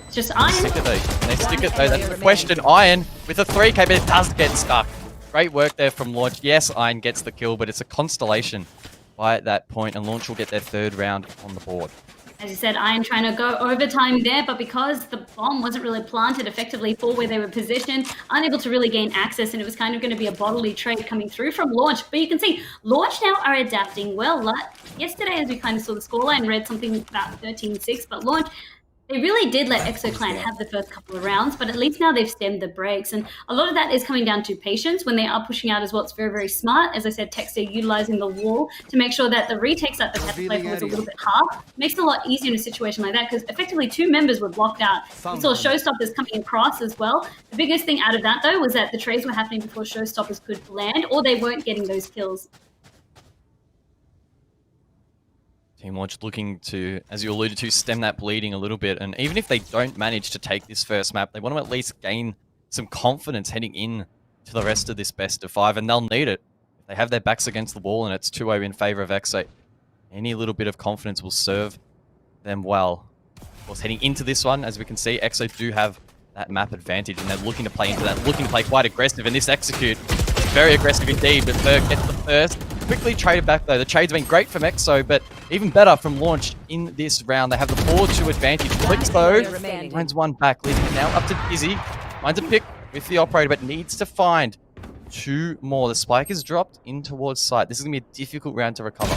It's just Iron.
They stick it though. They stick it though. That's the question. Iron with a 3k, but it does get stuck. Great work there from Launch. Yes, Iron gets the kill, but it's a constellation by that point, and Launch will get their 3rd round on the board.
As you said, Iron trying to go overtime there, but because the bomb wasn't really planted effectively for where they were positioned, unable to really gain access, and it was kind of going to be a bodily trade coming through from Launch. But you can see, Launch now are adapting well. Yesterday, as we kind of saw the scoreline, read something about 13-6, but Launch, they really did let EXO Clan have the first couple of rounds, but at least now they've stemmed the breaks. And a lot of that is coming down to patience when they are pushing out as well. It's very, very smart. As I said, Texter utilizing the wall to make sure that the retakes that they had to play for was a little bit hard. Makes it a lot easier in a situation like that because effectively 2 members were blocked out. We saw Showstoppers coming across as well. The biggest thing out of that, though, was that the trades were happening before Showstoppers could land, or they weren't getting those kills.
Team Launch looking to, as you alluded to, stem that bleeding a little bit. And even if they don't manage to take this first map, they want to at least gain some confidence heading in to the rest of this best of 5. And they'll need it. If they have their backs against the wall and it's 2-0 in favor of EXO, any little bit of confidence will serve them well. Of course, heading into this one, as we can see, EXO do have that map advantage, and they're looking to play into that, looking to play quite aggressive. And this execute, very aggressive indeed, but Berg gets the first. Quickly traded back though. The trade's been great from EXO, but even better from Launch in this round. They have the 4-2 advantage. Flix though, finds one back, leaving it now up to Dizzy. Finds a pick with the operator, but needs to find 2 more. The spike is dropped in towards site. This is going to be a difficult round to recover.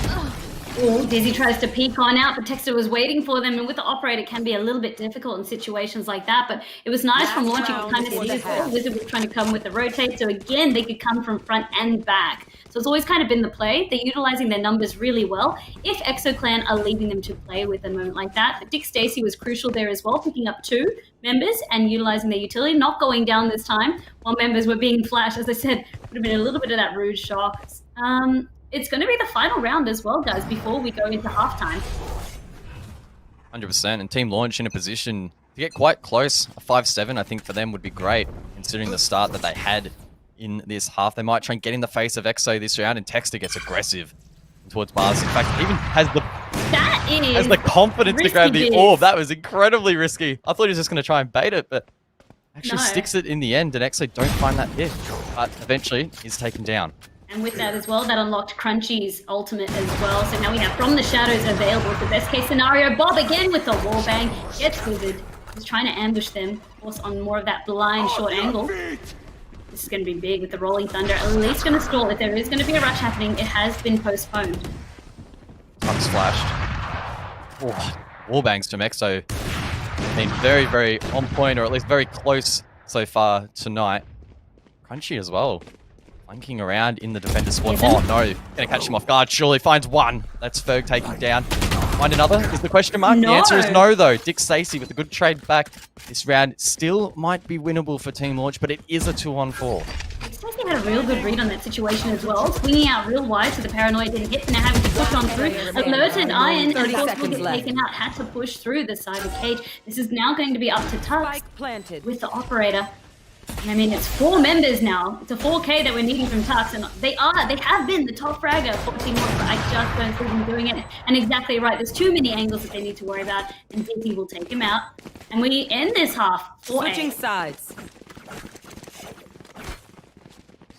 Oh, Dizzy tries to peek on out, but Texter was waiting for them, and with the operator it can be a little bit difficult in situations like that, but it was nice from Launch. You could kind of see as well. Wizard was trying to come with the rotate, so again, they could come from front and back. So it's always kind of been the play. They're utilizing their numbers really well if EXO Clan are leaving them to play with a moment like that. But Dick Stacey was crucial there as well, picking up 2 members and utilizing their utility, not going down this time while members were being flashed. As I said, would have been a little bit of that rude shock. It's going to be the final round as well, guys, before we go into halftime.
100%. And Team Launch in a position to get quite close. A 5-7, I think, for them would be great, considering the start that they had in this half. They might try and get in the face of EXO this round, and Texter gets aggressive towards Mars. In fact, even has the confidence to grab the orb. That was incredibly risky. I thought he was just going to try and bait it, but actually sticks it in the end, and EXO don't find that hit. But eventually, he's taken down.
And with that as well, that unlocked Crunchy's ultimate as well. So now we have From the Shadows available. The best case scenario. Bob again with the wall bang. Gets Wizard. He's trying to ambush them. Of course, on more of that blind short angle. This is going to be big with the Rolling Thunder. At least going to stall. If there is going to be a rush happening, it has been postponed.
Tuck's flashed. Oh, wall bangs from EXO. Been very, very on point, or at least very close so far tonight. Crunchy as well. Flanking around in the defender spawn. Oh no, gonna catch him off guard. Surely finds one. That's Ferg taken down. Find another is the question mark.
No.
The answer is no though. Dick Stacey with a good trade back. This round still might be winnable for Team Launch, but it is a 2-on-4.
Stacey had a real good read on that situation as well. Swinging out real wide so the paranoia didn't hit, and now having to push on through. Alerted Iron, and of course will get taken out. Had to push through the side of Cage. This is now going to be up to Tux with the operator. And I mean, it's 4 members now. It's a 4K that we're needing from Tux, and they have been the top fragger for Team Launch, but I just don't see them doing it. And exactly right, there's too many angles that they need to worry about, and DT will take him out. And we end this half 4-8.
Switching sides.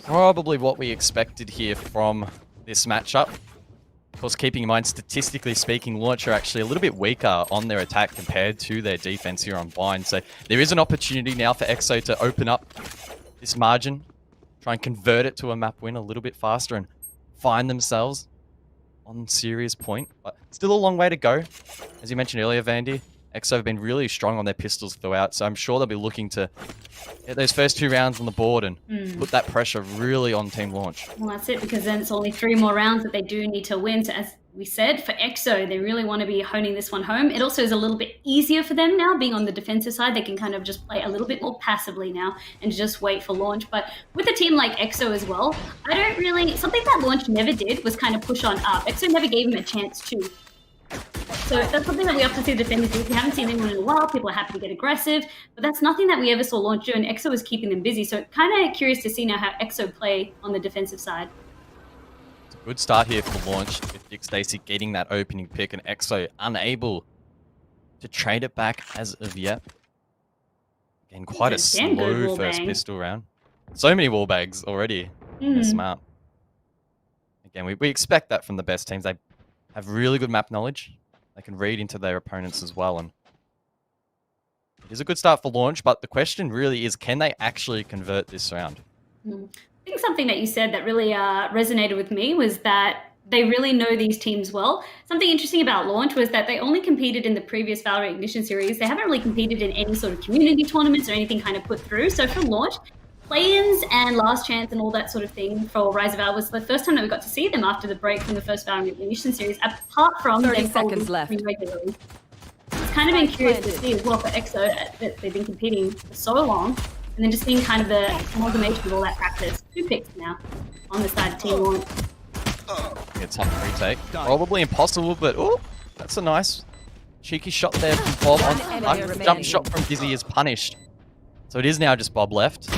Probably what we expected here from this matchup. Of course, keeping in mind, statistically speaking, Launch are actually a little bit weaker on their attack compared to their defense here on Blind. So there is an opportunity now for EXO to open up this margin, try and convert it to a map win a little bit faster and find themselves on serious point, but still a long way to go. As you mentioned earlier, Vandy, EXO have been really strong on their pistols throughout, so I'm sure they'll be looking to get those first 2 rounds on the board and put that pressure really on Team Launch.
Well, that's it, because then it's only 3 more rounds that they do need to win. So as we said, for EXO, they really want to be honing this one home. It also is a little bit easier for them now, being on the defensive side. They can kind of just play a little bit more passively now and just wait for Launch. But with a team like EXO as well, I don't really... Something that Launch never did was kind of push on up. EXO never gave them a chance to. So that's something that we often see the defenders do. If you haven't seen anyone in a while, people are happy to get aggressive, but that's nothing that we ever saw Launch do, and EXO was keeping them busy. So kind of curious to see now how EXO play on the defensive side.
It's a good start here for Launch, with Dick Stacey getting that opening pick and EXO unable to trade it back as of yet. Again, quite a slow first pistol round. So many wall bags already in this map. Again, we expect that from the best teams. They have really good map knowledge. They can read into their opponents as well. And it is a good start for Launch, but the question really is, can they actually convert this round?
I think something that you said that really resonated with me was that they really know these teams well. Something interesting about Launch was that they only competed in the previous Valour Ignition series. They haven't really competed in any sort of community tournaments or anything kind of put through. So for Launch, play-ins and last chance and all that sort of thing for Rise of Valour was the first time that we got to see them after the break from the first Valour Ignition series, apart from
30 seconds left.
Regularly. It's kind of been curious to see as well for EXO that they've been competing for so long, and then just seeing kind of the amalgamation of all that practice. 2 picks now on the side of Team Launch.
It's tough to retake. Probably impossible, but oh, that's a nice cheeky shot there from Bob. Jump shot from Dizzy is punished. So it is now just Bob left.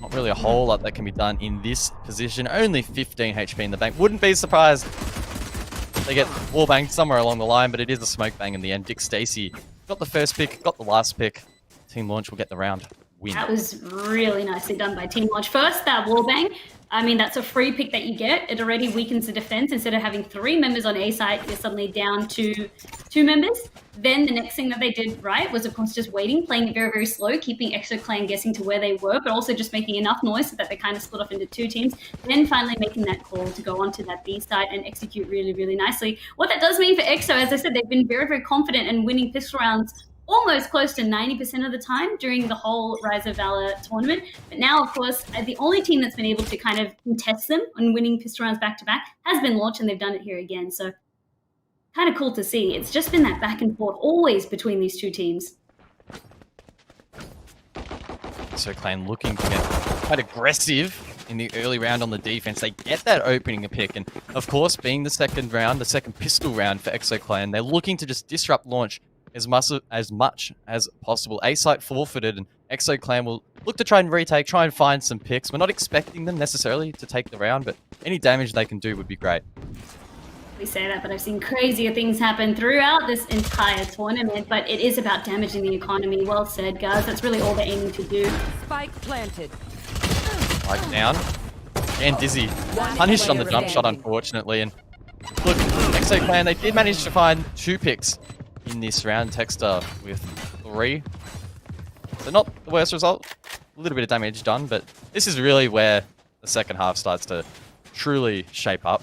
Not really a whole lot that can be done in this position. Only 15 HP in the bank. Wouldn't be surprised if they get wall banged somewhere along the line, but it is a smoke bang in the end. Dick Stacey got the first pick, got the last pick. Team Launch will get the round win.
That was really nicely done by Team Launch. First, that wall bang. I mean, that's a free pick that you get. It already weakens the defense. Instead of having 3 members on A site, you're suddenly down to 2 members. Then the next thing that they did right was, of course, just waiting, playing it very, very slow, keeping EXO Clan guessing to where they were, but also just making enough noise so that they kind of split off into 2 teams. Then finally making that call to go onto that B side and execute really, really nicely. What that does mean for EXO, as I said, they've been very, very confident in winning pistol rounds almost close to 90% of the time during the whole Rise of Valour tournament. But now, of course, the only team that's been able to kind of contest them on winning pistol rounds back-to-back has been Launch, and they've done it here again. So kind of cool to see. It's just been that back and forth always between these 2 teams.
So Clan looking to get quite aggressive in the early round on the defense. They get that opening pick, and of course, being the second round, the second pistol round for EXO Clan, they're looking to just disrupt Launch as much as possible. A site forfeited, and EXO Clan will look to try and retake, try and find some picks. We're not expecting them necessarily to take the round, but any damage they can do would be great.
We say that, but I've seen crazier things happen throughout this entire tournament, but it is about damaging the economy. Well said, guys. That's really all they're aiming to do.
Spike planted.
Spike down. And Dizzy punished on the jump shot, unfortunately. And look, EXO Clan, they did manage to find 2 picks in this round. Texter with 3. So not the worst result. A little bit of damage done, but this is really where the second half starts to truly shape up.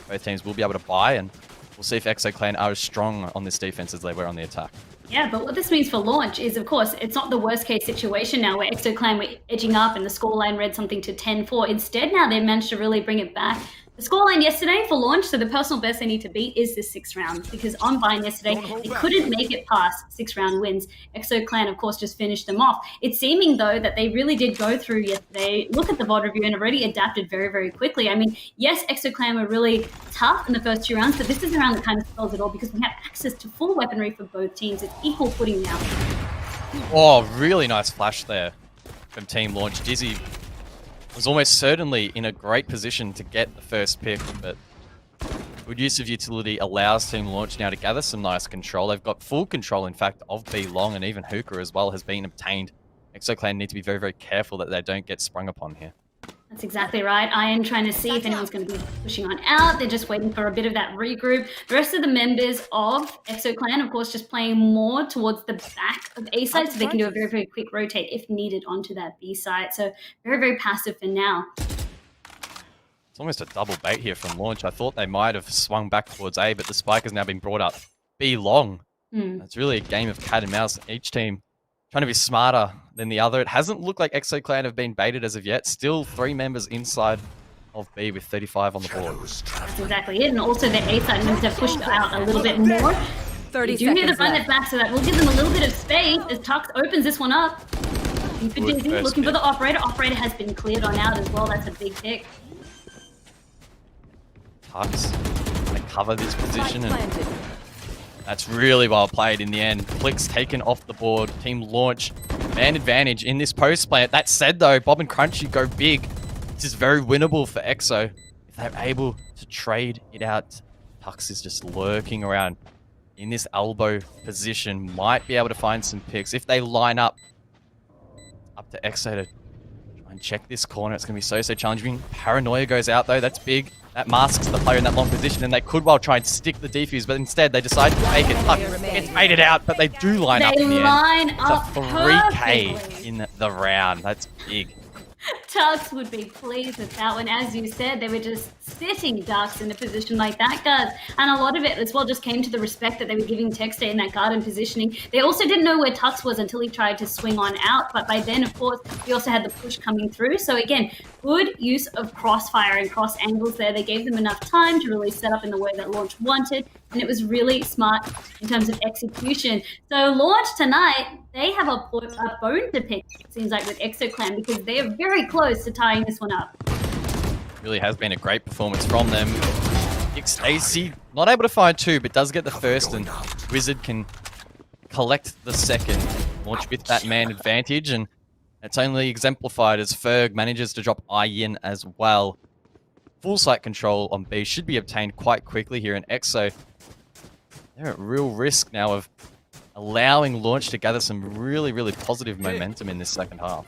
Both teams will be able to buy, and we'll see if EXO Clan are as strong on this defense as they were on the attack.
Yeah, but what this means for Launch is, of course, it's not the worst case situation now where EXO Clan were edging up and the scoreline read something to 10-4. Instead, now they've managed to really bring it back. The scoreline yesterday for Launch, so the personal best they need to beat is this 6th round, because on Vine yesterday, they couldn't make it past 6-round wins. EXO Clan, of course, just finished them off. It's seeming, though, that they really did go through yesterday, look at the VOD review, and already adapted very, very quickly. I mean, yes, EXO Clan were really tough in the first 2 rounds, but this is the round that kind of spells it all, because we have access to full weaponry for both teams. It's equal footing now.
Oh, really nice flash there from Team Launch. Dizzy was almost certainly in a great position to get the first pick, but good use of utility allows Team Launch now to gather some nice control. They've got full control, in fact, of B long, and even Hookah as well has been obtained. EXO Clan need to be very, very careful that they don't get sprung upon here.
That's exactly right. Iron trying to see if anyone's going to be pushing on out. They're just waiting for a bit of that regroup. The rest of the members of EXO Clan, of course, just playing more towards the back of A side, so they can do a very, very quick rotate if needed onto that B side. So very, very passive for now.
It's almost a double bait here from Launch. I thought they might have swung back towards A, but the spike has now been brought up B long. It's really a game of cat and mouse. Each team trying to be smarter than the other. It hasn't looked like ExoClan have been baited as of yet. Still 3 members inside of B with 35 on the board.
That's exactly it. And also their A side members have pushed out a little bit more.
30
You do need to
seconds
find it
left.
back, so that will give them a little bit of space as Tux opens this one up. Looking for
Good
Dizzy,
first
looking for
pick.
the operator. Operator has been cleared on out as well. That's a big pick.
Tux going to cover this
Spike
position, and
planted.
that's really well played in the end. Flick's taken off the board. Team Launch, man advantage in this post plant. That said though, Bob and Crunchy go big. This is very winnable for EXO. If they're able to trade it out, Tux is just lurking around in this elbow position. Might be able to find some picks. If they line up to EXO to try and check this corner, it's going to be so challenging. Paranoia goes out though. That's big. That masks the player in that long position, and they could well try and stick the defuse, but instead they decide to take it. Tux gets baited out, but they do line up in the end.
line
It's
up
a 3K
perfectly.
in the round. That's big.
Tux would be pleased with that one. As you said, they were just sitting ducks in a position like that, guys. And a lot of it as well just came to the respect that they were giving Texter in that garden positioning. They also didn't know where Tux was until he tried to swing on out. But by then, of course, we also had the push coming through. So again, good use of crossfire and cross angles there. They gave them enough time to really set up in the way that Launch wanted. And it was really smart in terms of execution. So Launch tonight, they have a bone to pick, it seems like, with ExoClan, because they are very close to tying this one up.
Really has been a great performance from them. AC not able to find 2, but does get the first, and Wizard can collect the second. Launch with that man advantage, and it's only exemplified as Ferg manages to drop Yin as well. Full site control on B should be obtained quite quickly here, and EXO, they're at real risk now of allowing Launch to gather some really positive momentum in this second half.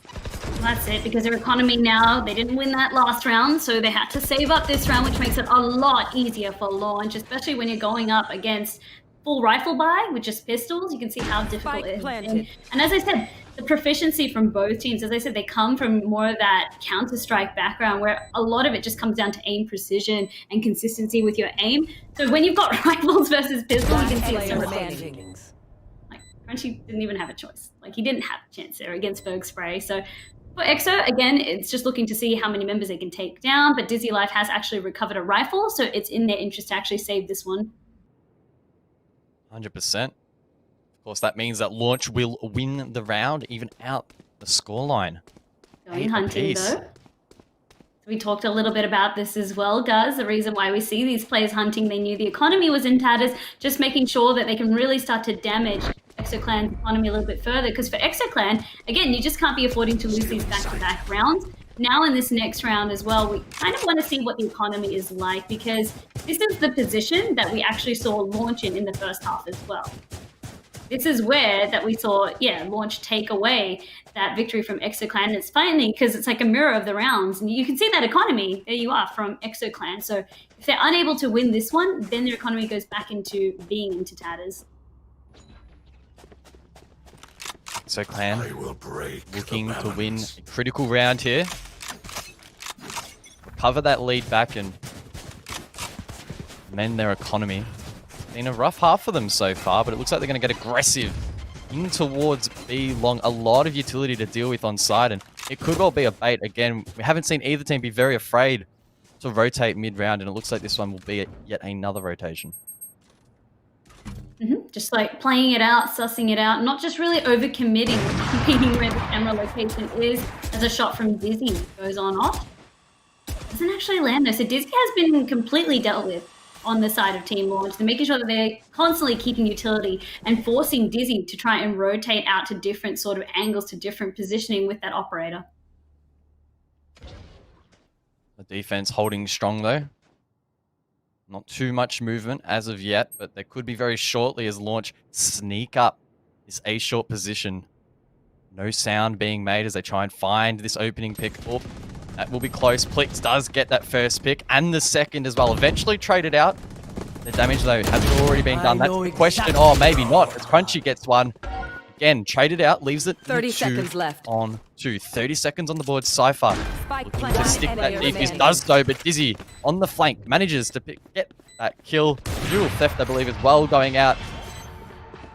That's it, because their economy now, they didn't win that last round, so they had to save up this round, which makes it a lot easier for Launch, especially when you're going up against full rifle buy with just pistols. You can see how difficult it is. And as I said, the proficiency from both teams, as I said, they come from more of that Counter-Strike background where a lot of it just comes down to aim precision and consistency with your aim. So when you've got rifles versus pistols, you can see it's so
remaining.
like Crunchy didn't even have a choice. Like, he didn't have a chance there against Ferg Spray. So for EXO, again, it's just looking to see how many members they can take down, but Dizzy Life has actually recovered a rifle, so it's in their interest to actually save this one.
100%. Of course, that means that Launch will win the round, even out the scoreline.
Going hunting, though. We talked a little bit about this as well, guys. The reason why we see these players hunting, they knew the economy was in tatters, just making sure that they can really start to damage ExoClan's economy a little bit further. Because for ExoClan, again, you just can't be affording to lose these back-to-back rounds. Now in this next round as well, we kind of want to see what the economy is like, because this is the position that we actually saw Launch in the first half as well. This is where that we saw, Launch take away that victory from ExoClan. And it's funny because it's like a mirror of the rounds. And you can see that economy, there you are, from ExoClan. So if they're unable to win this one, then their economy goes back into being into tatters.
ExoClan looking to win a critical round here. Recover that lead back and mend their economy. Been a rough half for them so far, but it looks like they're going to get aggressive in towards B long. A lot of utility to deal with on side, and it could well be a bait. Again, we haven't seen either team be very afraid to rotate mid-round, and it looks like this one will be yet another rotation.
Just like playing it out, sussing it out, not just really over-committing, competing where the camera location is, as a shot from Dizzy goes on off. Doesn't actually land though, so Dizzy has been completely dealt with on the side of Team Launch. They're making sure that they're constantly keeping utility and forcing Dizzy to try and rotate out to different sort of angles, to different positioning with that operator.
The defense holding strong though. Not too much movement as of yet, but there could be very shortly as Launch sneak up this A short position. No sound being made as they try and find this opening pick. Oh, that will be close. Plix does get that first pick and the second as well. Eventually traded out. The damage though has already been done. That's the question. Oh, maybe not. As Crunchy gets one. Again, traded out, leaves it
30
2
seconds left.
on 2. 30 seconds on the board. Cypher
Spike
Looking to
planted.
stick
One
that
enemy
defuse,
remaining.
does so, but Dizzy on the flank manages to get that kill. Dual theft, I believe, as well going out.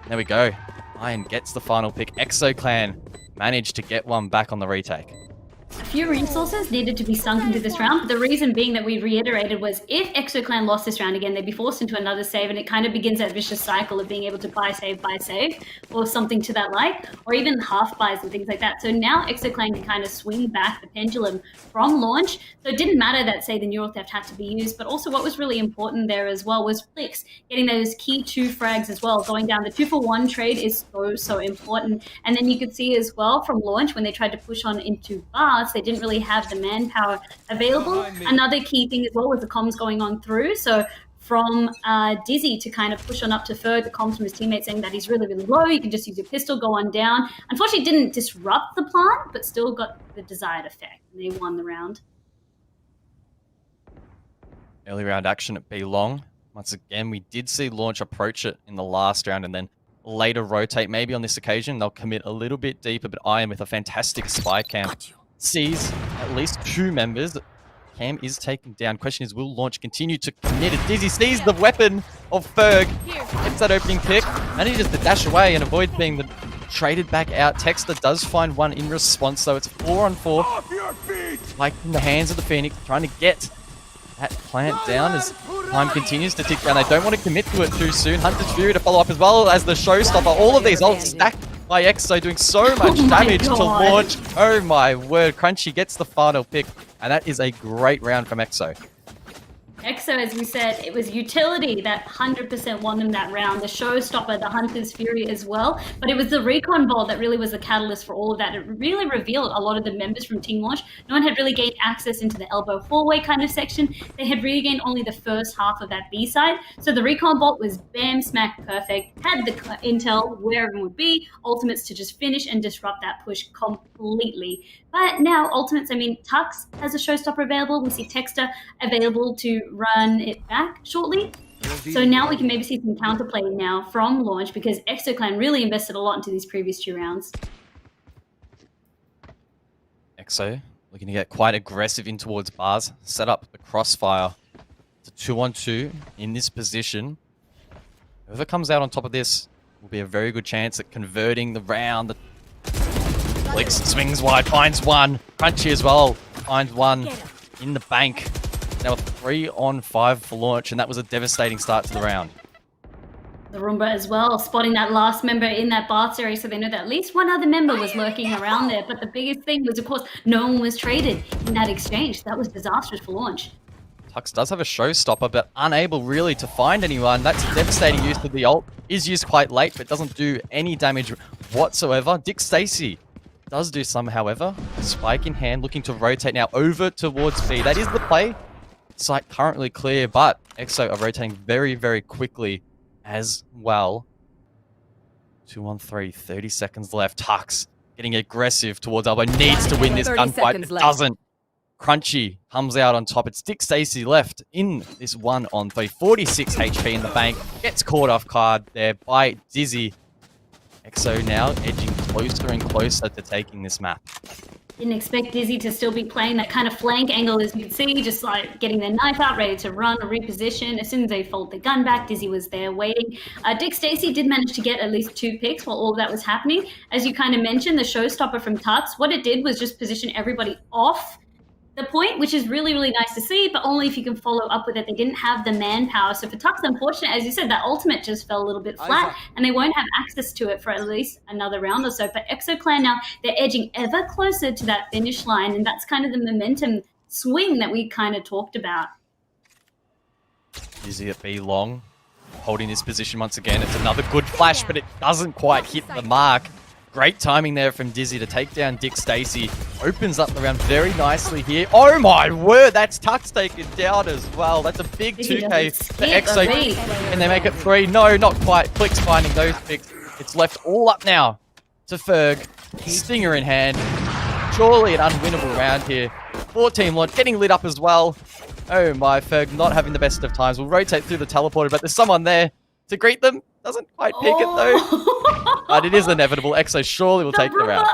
There we go. Iron gets the final pick. EXO Clan managed to get one back on the retake.
A few resources needed to be sunk into this round, but the reason being that we reiterated was if EXO-Clan lost this round again, they'd be forced into another save, and it kind of begins that vicious cycle of being able to buy save, or something to that like, or even half buys and things like that. So now EXO-Clan can kind of swing back the pendulum from launch. So it didn't matter that, say, the neural theft had to be used, but also what was really important there as well was Flix getting those key 2 frags as well. Going down the 2-for-1 trade is so important. And then you could see as well from launch when they tried to push on into bars, they didn't really have the manpower available. Another key thing as well was the comms going on through. So from Dizzy to kind of push on up to Ferg, the comms from his teammates saying that he's really low, you can just use your pistol, go on down. Unfortunately, it didn't disrupt the plant, but still got the desired effect. And they won the round.
Early round action at B long. Once again, we did see launch approach it in the last round and then later rotate. Maybe on this occasion, they'll commit a little bit deeper, but Iron with a fantastic spy cam sees at least 2 members. Cam is taken down. Question is, will launch continue to commit it? Dizzy sees the weapon of Ferg, gets that opening pick, and he just to dash away and avoid being traded back out. Texter does find one in response, though. It's 4-on-4. Like in the hands of the Phoenix, trying to get that plant down as time continues to tick down. They don't want to commit to it too soon. Hunter's Fury to follow up as well as the showstopper. All of these ults stacked by EXO, doing so much damage to launch. Oh my word. Crunchy gets the final pick, and that is a great round from EXO.
EXO, as we said, it was utility that 100% won them that round. The showstopper, the Hunter's Fury as well. But it was the recon ball that really was the catalyst for all of that. It really revealed a lot of the members from Team Launch. No one had really gained access into the elbow four-way kind of section. They had really gained only the first half of that B side. So the recon bolt was bam, smack, perfect. Had the intel where everyone would be. Ultimates to just finish and disrupt that push completely. But now Ultimates, I mean, Tux has a showstopper available. We see Texter available to run it back shortly. So now we can maybe see some counterplay now from launch because EXO Clan really invested a lot into these previous 2 rounds.
EXO looking to get quite aggressive in towards bars. Set up the crossfire to 2-on-2 in this position. Whoever comes out on top of this will be a very good chance at converting the round. Flix swings wide, finds one. Crunchy as well, finds one in the bank. Now 3-on-5 for launch, and that was a devastating start to the round.
The Roomba as well, spotting that last member in that baths area, so they know that at least one other member was lurking around there. But the biggest thing was, of course, no one was traded in that exchange. That was disastrous for launch.
Tux does have a showstopper, but unable really to find anyone. That's a devastating use of the ult. Is used quite late, but doesn't do any damage whatsoever. Dick Stacy does do some, however. Spike in hand, looking to rotate now over towards B. That is the play. Site currently clear, but EXO are rotating very quickly as well. 2-on-3, 30 seconds left. Tux getting aggressive towards elbow. Needs to win this gunfight. It doesn't. Crunchy comes out on top. It's Dick Stacy left in this 1-on-3. 46 HP in the bank. Gets caught off guard there by Dizzy. EXO now edging closer and closer to taking this map.
Didn't expect Dizzy to still be playing that kind of flank angle, as you can see, just like getting their knife out, ready to run or reposition. As soon as they fold the gun back, Dizzy was there waiting. Dick Stacy did manage to get at least 2 picks while all of that was happening. As you kind of mentioned, the showstopper from Tux, what it did was just position everybody off the point, which is really nice to see, but only if you can follow up with it. They didn't have the manpower. So for Tux, unfortunately, as you said, that ultimate just fell a little bit flat, and they won't have access to it for at least another round or so. But EXO Clan now, they're edging ever closer to that finish line, and that's kind of the momentum swing that we kind of talked about.
Dizzy at B long, holding this position once again. It's another good flash, but it doesn't quite hit the mark. Great timing there from Dizzy to take down Dick Stacy. Opens up the round very nicely here. Oh my word, that's Tux taken down as well. That's a big 2K for EXO. And they make it 3. No, not quite. Flix finding those picks. It's left all up now to Ferg. Stinger in hand. Surely an unwinnable round here. 4-team launch getting lit up as well. Oh my, Ferg not having the best of times. We'll rotate through the teleporter, but there's someone there to greet them. Doesn't quite pick it though. But it is inevitable. EXO surely will take the round.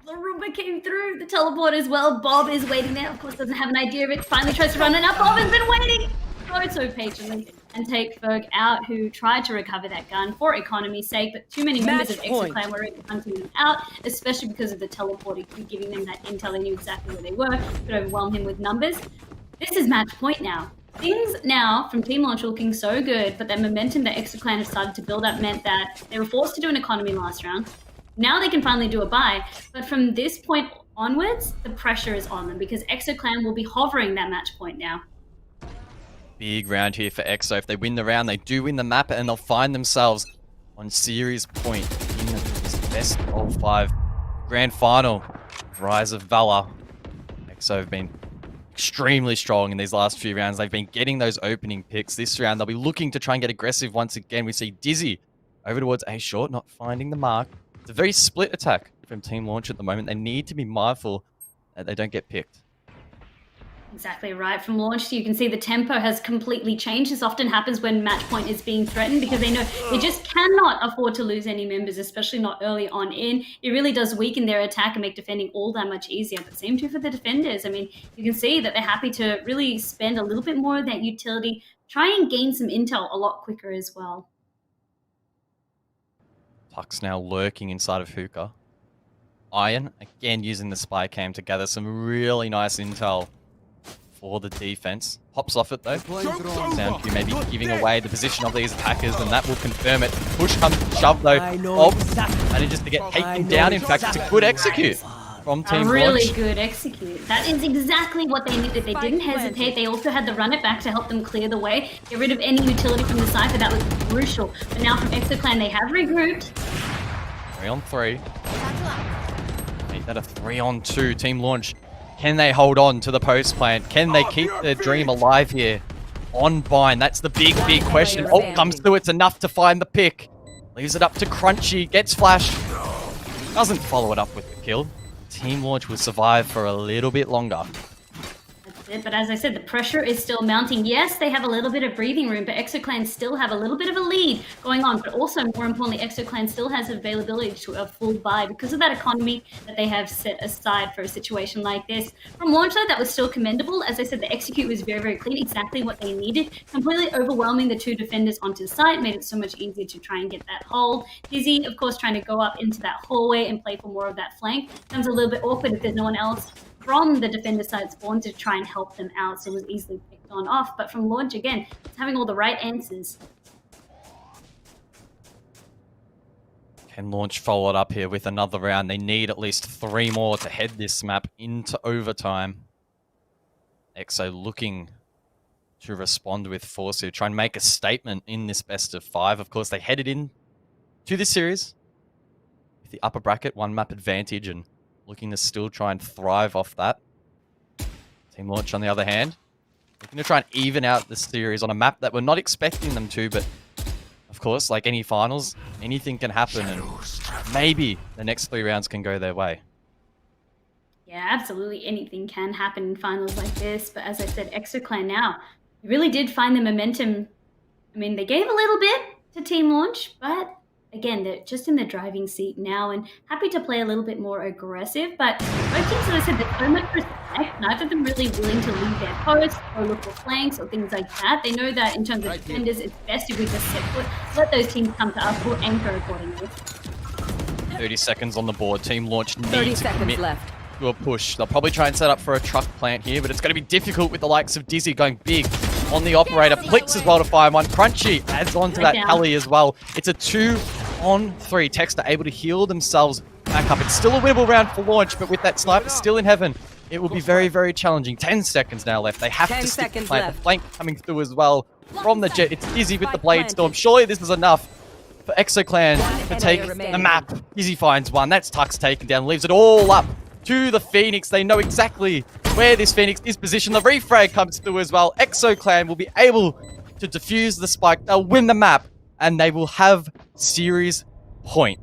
The Roomba but came through the teleport as well. Bob is waiting there. Of course, doesn't have an idea of it. Finally tries to run it up. Bob has been waiting so patiently and take Ferg out, who tried to recover that gun for economy's sake, but too many members of Exoclan were hunting them out, especially because of the teleporter giving them that intel. They knew exactly where they were, could overwhelm him with numbers. This is match point now. Things now from Team Launch looking so good, but that momentum that Exoclan have started to build up meant that they were forced to do an economy last round. Now they can finally do a buy, but from this point onwards, the pressure is on them because Exoclan will be hovering that match point now.
Big round here for EXO. If they win the round, they do win the map, and they'll find themselves on series point in this best of 5 grand final. Rise of Valour. EXO have been extremely strong in these last few rounds. They've been getting those opening picks. This round, they'll be looking to try and get aggressive once again. We see Dizzy over towards A short, not finding the mark. It's a very split attack from Team Launch at the moment. They need to be mindful that they don't get picked.
Exactly right. From Launch, you can see the tempo has completely changed. This often happens when match point is being threatened because they know they just cannot afford to lose any members, especially not early on in. It really does weaken their attack and make defending all that much easier. But same too for the defenders. I mean, you can see that they're happy to really spend a little bit more of that utility, try and gain some intel a lot quicker as well.
Puck's now lurking inside of Hookah. Iron, again using the spy cam to gather some really nice intel for the defense. Pops off it though. Sound Q maybe giving away the position of these attackers, and that will confirm it. Push comes to shove though. Bob manages to get taken down. In fact, it's a good execute from Team Launch.
Really good execute. That is exactly what they needed. They didn't hesitate. They also had to run it back to help them clear the way, get rid of any utility from the Cypher. That was crucial. But now from Exoclan, they have regrouped.
3-on-3. Make that a 3-on-2. Team Launch, can they hold on to the post plant? Can they keep their dream alive here on Bind? That's the big question. Oh, comes through. It's enough to find the pick. Leaves it up to Crunchy. Gets flash. Doesn't follow it up with the kill. Team Launch will survive for a little bit longer.
That's it. But as I said, the pressure is still mounting. Yes, they have a little bit of breathing room, but Exoclan still have a little bit of a lead going on. But also, more importantly, Exoclan still has availability to a full buy because of that economy that they have set aside for a situation like this. From Launch, though, that was still commendable. As I said, the execute was very, very clean, exactly what they needed. Completely overwhelming the 2 defenders onto site, made it so much easier to try and get that hold. Dizzy, of course, trying to go up into that hallway and play for more of that flank. Becomes a little bit awkward if there's no one else from the defender side spawn to try and help them out, so it was easily picked on off. But from Launch, again, it's having all the right answers.
Can Launch follow it up here with another round? They need at least 3 more to head this map into overtime. EXO looking to respond with force here, try and make a statement in this best of 5. Of course, they headed in to this series with the upper bracket, 1 map advantage, and looking to still try and thrive off that. Team Launch, on the other hand, looking to try and even out the series on a map that we're not expecting them to, but of course, like any finals, anything can happen, and maybe the next 3 rounds can go their way.
Yeah, absolutely anything can happen in finals like this, but as I said, Exoclan now, really did find the momentum. I mean, they gave a little bit to Team Launch, but again, they're just in the driving seat now and happy to play a little bit more aggressive. But both teams, as I said, there's so much respect. Neither of them really willing to leave their post or look for flanks or things like that. They know that in terms of defenders, it's best if we just set foot, let those teams come to us, we'll anchor accordingly.
30 seconds on the board. Team Launch
30
needs to
seconds
commit
left.
to a push. They'll probably try and set up for a truck plant here, but it's going to be difficult with the likes of Dizzy going big on the operator. Flicks as well to find one. Crunchy adds on to that tally as well. It's a 2-on-3. Text are able to heal themselves back up. It's still a winnable round for Launch, but with that sniper still in heaven, it will be very, very challenging. 10 seconds now left. They have to stick the plant. The flank coming through as well from the jet. It's Dizzy with the Blade Storm. Surely this is enough for Exoclan to take the map. Dizzy finds one. That's Tuck's taken down. Leaves it all up to the Phoenix. They know exactly where this Phoenix is positioned. The refrag comes through as well. Exoclan will be able to defuse the spike. They'll win the map, and they will have series point.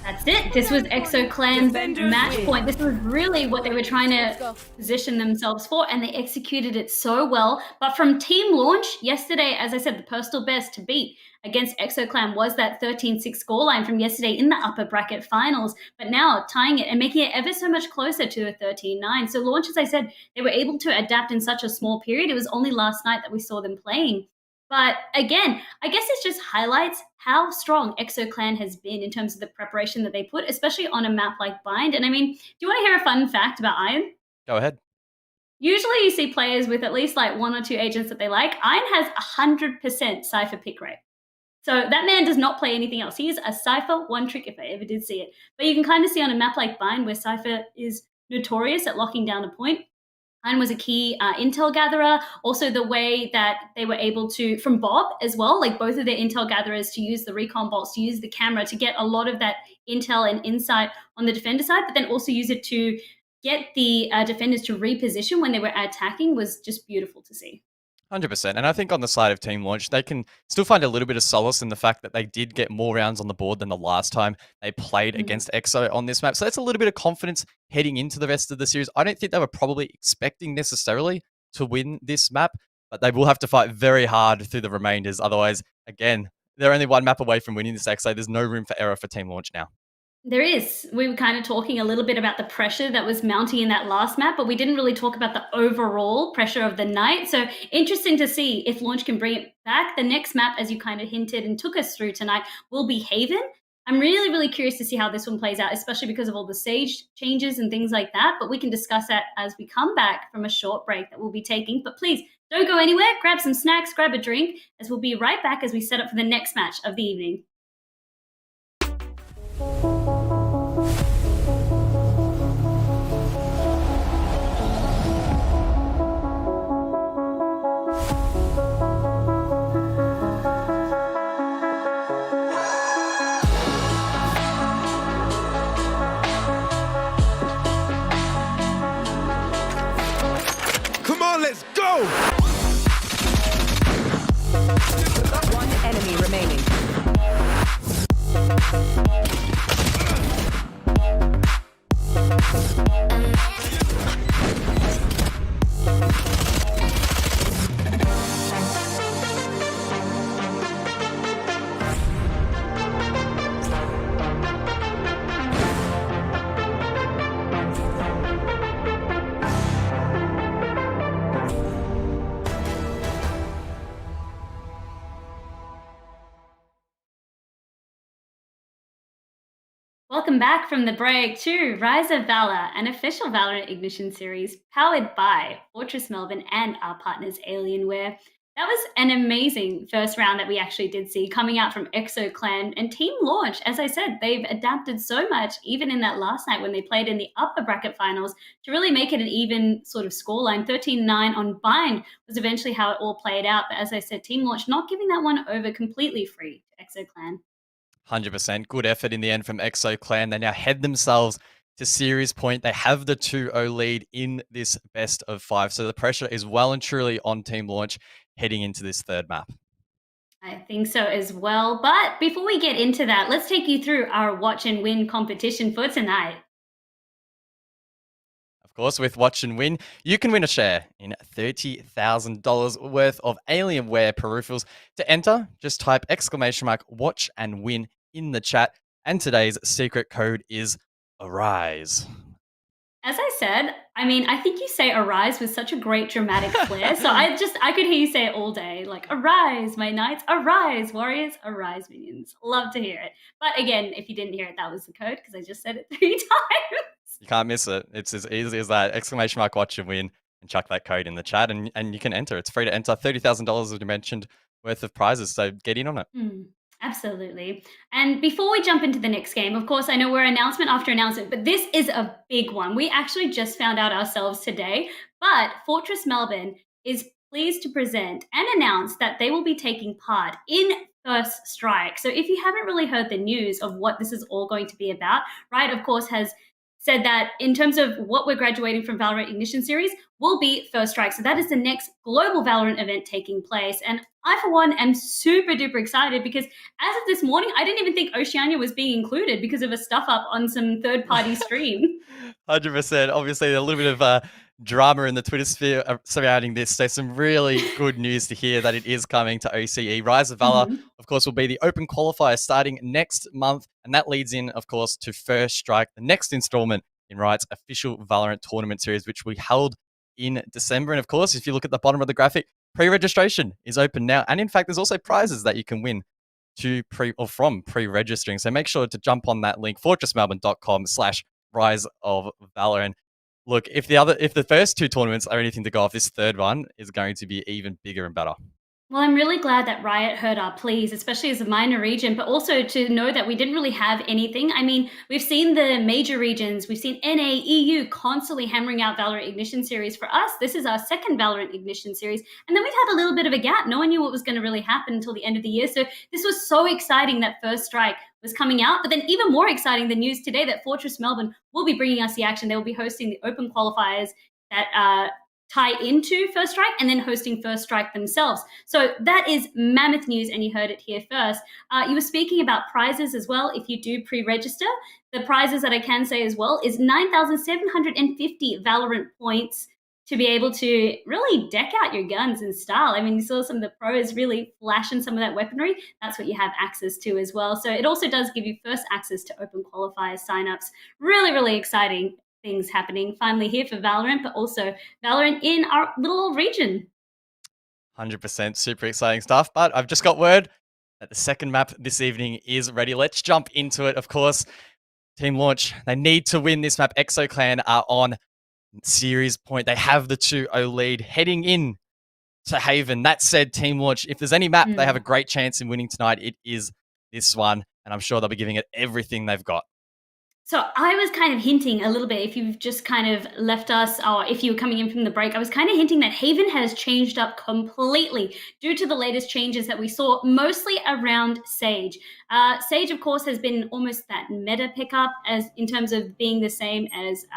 That's it. This was EXO Clan's
Defenders
match
win.
point. This was really what they were trying
Let's
to
go.
position themselves for, and they executed it so well. But from team launch, yesterday, as I said, the personal best to beat against EXO Clan was that 13-6 scoreline from yesterday in the upper bracket finals. But now tying it and making it ever so much closer to a 13-9. So launch, as I said, they were able to adapt in such a small period. It was only last night that we saw them playing. But again, I guess this just highlights how strong EXO Clan has been in terms of the preparation that they put, especially on a map like Bind. And I mean, do you want to hear a fun fact about Iron?
Go ahead.
Usually you see players with at least like one or two agents that they like. Iron has 100% Cypher pick rate. So that man does not play anything else. He is a Cypher one trick if I ever did see it. But you can kind of see on a map like Bind where Cypher is notorious at locking down a point. Iron was a key intel gatherer. Also, the way that they were able to, from Bob as well, like both of their intel gatherers, to use the recon bolts, to use the camera to get a lot of that intel and insight on the defender side, but then also use it to get the defenders to reposition when they were attacking was just beautiful to see.
100%. And I think on the side of Team Launch, they can still find a little bit of solace in the fact that they did get more rounds on the board than the last time they played against EXO on this map. So that's a little bit of confidence heading into the rest of the series. I don't think they were probably expecting necessarily to win this map, but they will have to fight very hard through the remainders. Otherwise, again, they're only one map away from winning this EXO. There's no room for error for Team Launch now.
There is. We were kind of talking a little bit about the pressure that was mounting in that last map, but we didn't really talk about the overall pressure of the night. So interesting to see if Launch can bring it back. The next map, as you kind of hinted and took us through tonight, will be Haven. I'm really, really curious to see how this one plays out, especially because of all the Sage changes and things like that. But we can discuss that as we come back from a short break that we'll be taking. But please don't go anywhere. Grab some snacks, grab a drink, as we'll be right back as we set up for the next match of the evening.
Let's go!
One enemy remaining.
Welcome back from the break to Rise of Valor, an official Valorant Ignition series powered by Fortress Melbourne and our partners Alienware. That was an amazing first round that we actually did see coming out from EXO Clan and Team Launch. As I said, they've adapted so much, even in that last night when they played in the upper bracket finals, to really make it an even sort of scoreline. 13-9 on Bind was eventually how it all played out. But as I said, Team Launch not giving that one over completely free to EXO Clan.
100%. Good effort in the end from EXO Clan. They now head themselves to series point. They have the 2-0 lead in this best of 5. So the pressure is well and truly on Team Launch heading into this third map.
I think so as well. But before we get into that, let's take you through our watch and win competition for tonight.
Of course, with Watch and Win, you can win a share in $30,000 worth of Alienware peripherals. To enter, just type !watch and win in the chat. And today's secret code is ARISE.
As I said, I mean, I think you say arise with such a great dramatic flair. So I could hear you say it all day. Like, arise, my knights, arise, warriors, arise, minions. Love to hear it. But again, if you didn't hear it, that was the code because I just said it 3 times.
You can't miss it. It's as easy as that. !watch and win and chuck that code in the chat and you can enter. It's free to enter. $30,000 as you mentioned worth of prizes. So get in on it.
Absolutely. And before we jump into the next game, of course, I know we're announcement after announcement, but this is a big one. We actually just found out ourselves today, but Fortress Melbourne is pleased to present and announce that they will be taking part in First Strike. So if you haven't really heard the news of what this is all going to be about, Riot, of course, has said that in terms of what we're graduating from Valorant Ignition Series will be First Strike. So that is the next global Valorant event taking place. And I, for one, am super duper excited because as of this morning, I didn't even think Oceania was being included because of a stuff up on some third-party stream.
100%. Obviously, a little bit of drama in the Twitter sphere surrounding this. So some really good news to hear that it is coming to OCE. Rise of Valor, of course, will be the open qualifier starting next month. And that leads in, of course, to First Strike, the next installment in Riot's official Valorant tournament series, which we held in December. And of course, if you look at the bottom of the graphic, pre-registration is open now. And in fact, there's also prizes that you can win from pre-registering. So make sure to jump on that link, fortressmelbourne.com/Rise of Valor. And look, if the first two tournaments are anything to go off, this third one is going to be even bigger and better.
Well, I'm really glad that Riot heard our pleas, especially as a minor region, but also to know that we didn't really have anything. I mean, we've seen the major regions, we've seen NA, EU constantly hammering out Valorant Ignition Series. For us, this is our second Valorant Ignition Series, and then we've had a little bit of a gap. No one knew what was going to really happen until the end of the year. So this was so exciting that First Strike was coming out, but then even more exciting, the news today that Fortress Melbourne will be bringing us the action. They will be hosting the open qualifiers that tie into First Strike and then hosting First Strike themselves. So that is mammoth news, and you heard it here first. You were speaking about prizes as well if you do pre-register. The prizes that I can say as well is 9,750 Valorant points to be able to really deck out your guns in style. I mean, you saw some of the pros really flashing some of that weaponry. That's what you have access to as well. So it also does give you first access to open qualifier signups. Really, really exciting things happening finally here for Valorant, but also Valorant in our little region.
100%, super exciting stuff. But I've just got word that the second map this evening is ready. Let's jump into it. Of course, Team Launch, they need to win this map. EXO Clan are on series point. They have the 2-0 lead heading in to Haven. That said, Team Launch, if there's any map they have a great chance in winning tonight, it is this one. And I'm sure they'll be giving it everything they've got.
So I was kind of hinting a little bit, if you've just kind of left us, or if you were coming in from the break, I was kind of hinting that Haven has changed up completely due to the latest changes that we saw, mostly around Sage. Sage, of course, has been almost that meta pickup as in terms of being the same as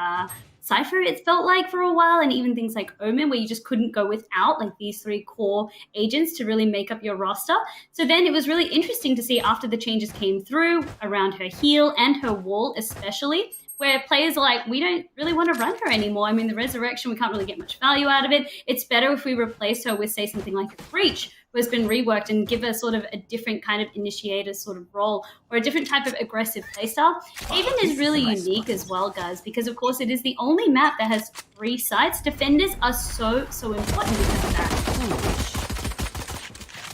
Cypher, it felt like for a while, and even things like Omen, where you just couldn't go without like these three core agents to really make up your roster. So then it was really interesting to see after the changes came through around her heal and her wall especially, where players are like, we don't really want to run her anymore. I mean, the Resurrection, we can't really get much value out of it. It's better if we replace her with, say, something like a Breach, who has been reworked, and give her sort of a different kind of initiator sort of role, or a different type of aggressive playstyle. Haven is really unique as well, guys, because of course it is the only map that has 3 sites. Defenders are so important because of that.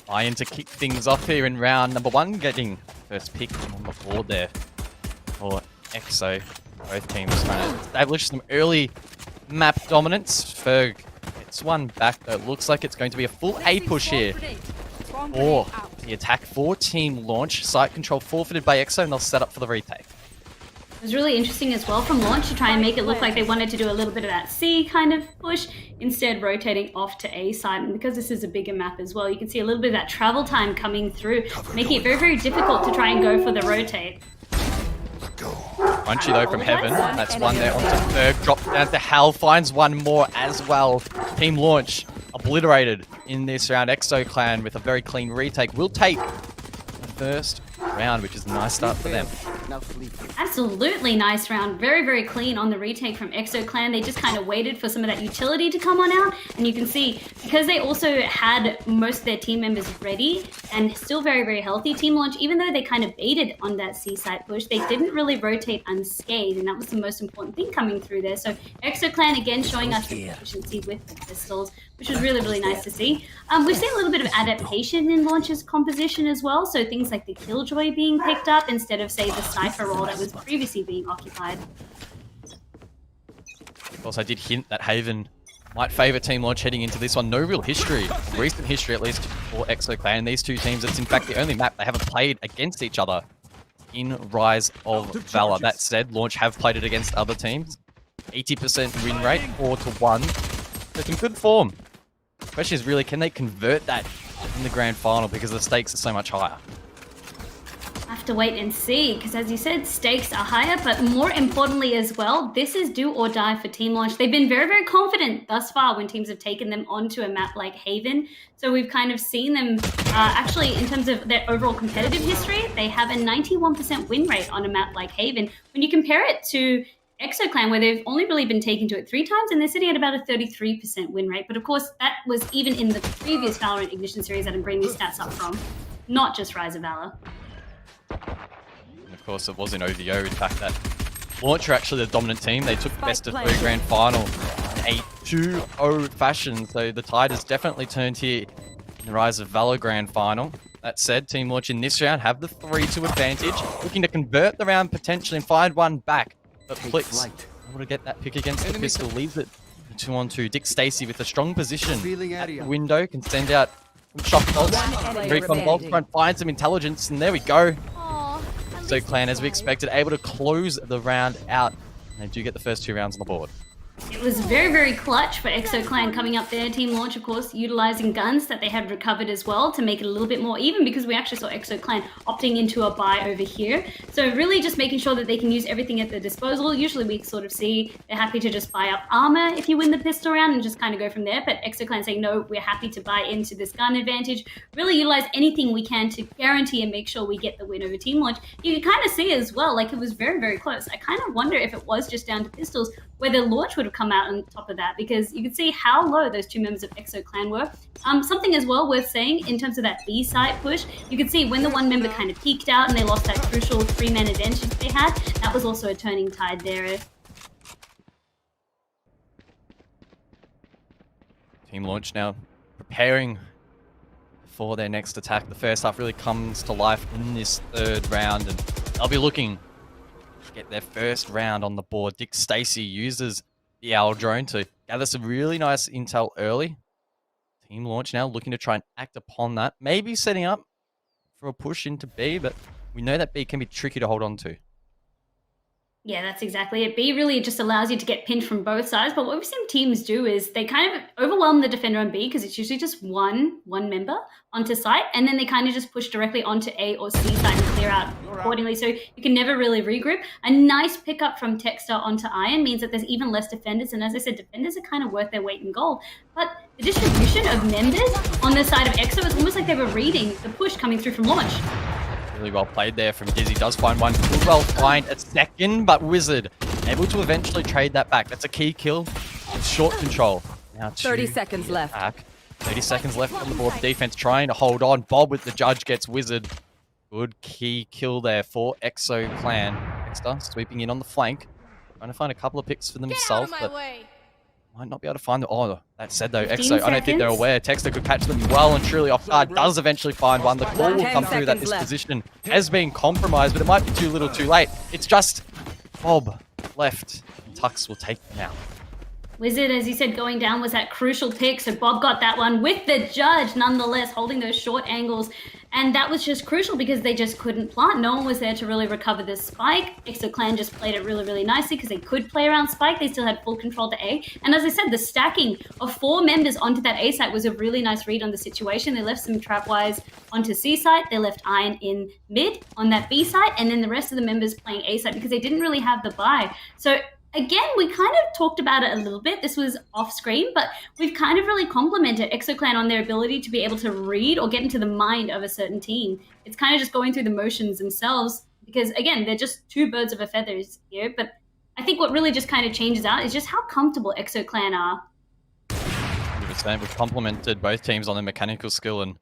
Iron to kick things off here in round number 1, getting first pick on the board there for EXO. Both teams trying to establish some early map dominance. Ferg gets one back, though. It looks like it's going to be a full A push here for the attack for Team Launch. Site control forfeited by EXO, and they'll set up for the retake.
It was really interesting as well from Launch to try and make it look like they wanted to do a little bit of that C kind of push, instead rotating off to A side. And because this is a bigger map as well, you can see a little bit of that travel time coming through, making it very, very difficult to try and go for the rotate.
Punchy though from Heaven. That's one there onto Ferg. Drops down to Hal. Finds one more as well. Team Launch obliterated in this round. EXO Clan with a very clean retake will take the first round, which is a nice start for them.
Absolutely nice round. Very, very clean on the retake from EXO Clan. They just kind of waited for some of that utility to come on out. And you can see, because they also had most of their team members ready and still very, very healthy, Team Launch, even though they kind of baited on that C site push, they didn't really rotate unscathed. And that was the most important thing coming through there. So EXO Clan, again, showing us the efficiency with the pistols, which was really, really nice to see. We've seen a little bit of adaptation in Launch's composition as well. So things like the Killjoy being picked up instead of, say, the Cypher role that was previously being occupied.
Of course, I did hint that Haven might favour Team Launch heading into this one. No real history, recent history at least, for EXO Clan. These two teams, it's in fact the only map they haven't played against each other in Rise of Valor. That said, Launch have played it against other teams. 80% win rate, 4-1. So some good form. The question is really, can they convert that in the grand final, because the stakes are so much higher?
I have to wait and see, because as you said, stakes are higher, but more importantly as well, this is do or die for Team Launch. They've been very, very confident thus far when teams have taken them onto a map like Haven. So we've kind of seen them, actually, in terms of their overall competitive history, they have a 91% win rate on a map like Haven. When you compare it to ExoClan, where they've only really been taken to it 3 times, and they're sitting at about a 33% win rate. But of course, that was even in the previous Valorant Ignition series that I'm bringing these stats up from, not just Rise of Valor.
And of course, it was in OVO. In fact, that Launch are actually the dominant team. They took best of 3 grand final in a 2-0 fashion. So the tide has definitely turned here in the Rise of Valor grand final. That said, Team Launch in this round have the 3-2 advantage, looking to convert the round potentially and find one back. But Blitz able to get that pick against the pistol, leaves it 2-on-2. Dick Stacey with a strong position at the window, can send out some shock bolts. Recon bolts, try and find some intelligence, and there we go. So Clan, as we expected, able to close the round out, and they do get the first 2 rounds on the board.
It was very, very clutch for ExoClan coming up there. Team Launch, of course, utilizing guns that they had recovered as well to make it a little bit more even, because we actually saw ExoClan opting into a buy over here. So really just making sure that they can use everything at their disposal. Usually we sort of see they're happy to just buy up armor if you win the pistol round and just kind of go from there. But ExoClan saying, no, we're happy to buy into this gun advantage. Really utilize anything we can to guarantee and make sure we get the win over Team Launch. You can kind of see as well, like it was very, very close. I kind of wonder if it was just down to pistols, whether Launch would have come out on top of that, because you could see how low those 2 members of ExoClan were. Something as well worth saying in terms of that B site push, you could see when the one member kind of peeked out and they lost that crucial 3-man advantage they had, that was also a turning tide there.
Team Launch now preparing for their next attack. The first half really comes to life in this 3rd round, and they'll be looking get their first round on the board. Dick Stacey uses the Owl drone to gather some really nice intel early. Team Launch now looking to try and act upon that. Maybe setting up for a push into B, but we know that B can be tricky to hold on to.
Yeah, that's exactly it. B really just allows you to get pinned from both sides, but what we've seen teams do is they kind of overwhelm the defender on B, because it's usually just one member onto site, and then they kind of just push directly onto A or C site and clear out accordingly, so you can never really regroup. A nice pickup from Texter onto Iron means that there's even less defenders, and as I said, defenders are kind of worth their weight in gold, but the distribution of members on the side of EXO is almost like they were reading the push coming through from Launch.
Really well played there from Dizzy. Does find one. Could well find a second, but Wizard able to eventually trade that back. That's a key kill with short control. Now
30 seconds left.
Back. 30 seconds left on the board. Defense trying to hold on. Bob with the judge gets Wizard. Good key kill there for ExoClan. Dexter sweeping in on the flank. Trying to find a couple of picks for themselves, but might not be able to find the... Oh, that said though, EXO, I don't think they're aware. Texter could catch them well and truly off guard. Does eventually find one. The call will come through that this position has been compromised, but it might be too little too late. It's just Bob left, and Tux will take them out.
Wizard, as you said, going down was that crucial pick, so Bob got that one with the judge, nonetheless, holding those short angles. And that was just crucial because they just couldn't plant. No one was there to really recover the spike. ExoClan just played it really, really nicely because they could play around spike. They still had full control to A. And as I said, the stacking of 4 members onto that A site was a really nice read on the situation. They left some trapwires onto C site. They left Iron in mid on that B site. And then the rest of the members playing A site because they didn't really have the buy. So again, we kind of talked about it a little bit. This was off screen, but we've kind of really complimented ExoClan on their ability to be able to read or get into the mind of a certain team. It's kind of just going through the motions themselves because, again, they're just 2 birds of a feather here. But I think what really just kind of changes out is just how comfortable ExoClan are.
100%. We've complimented both teams on their mechanical skill, and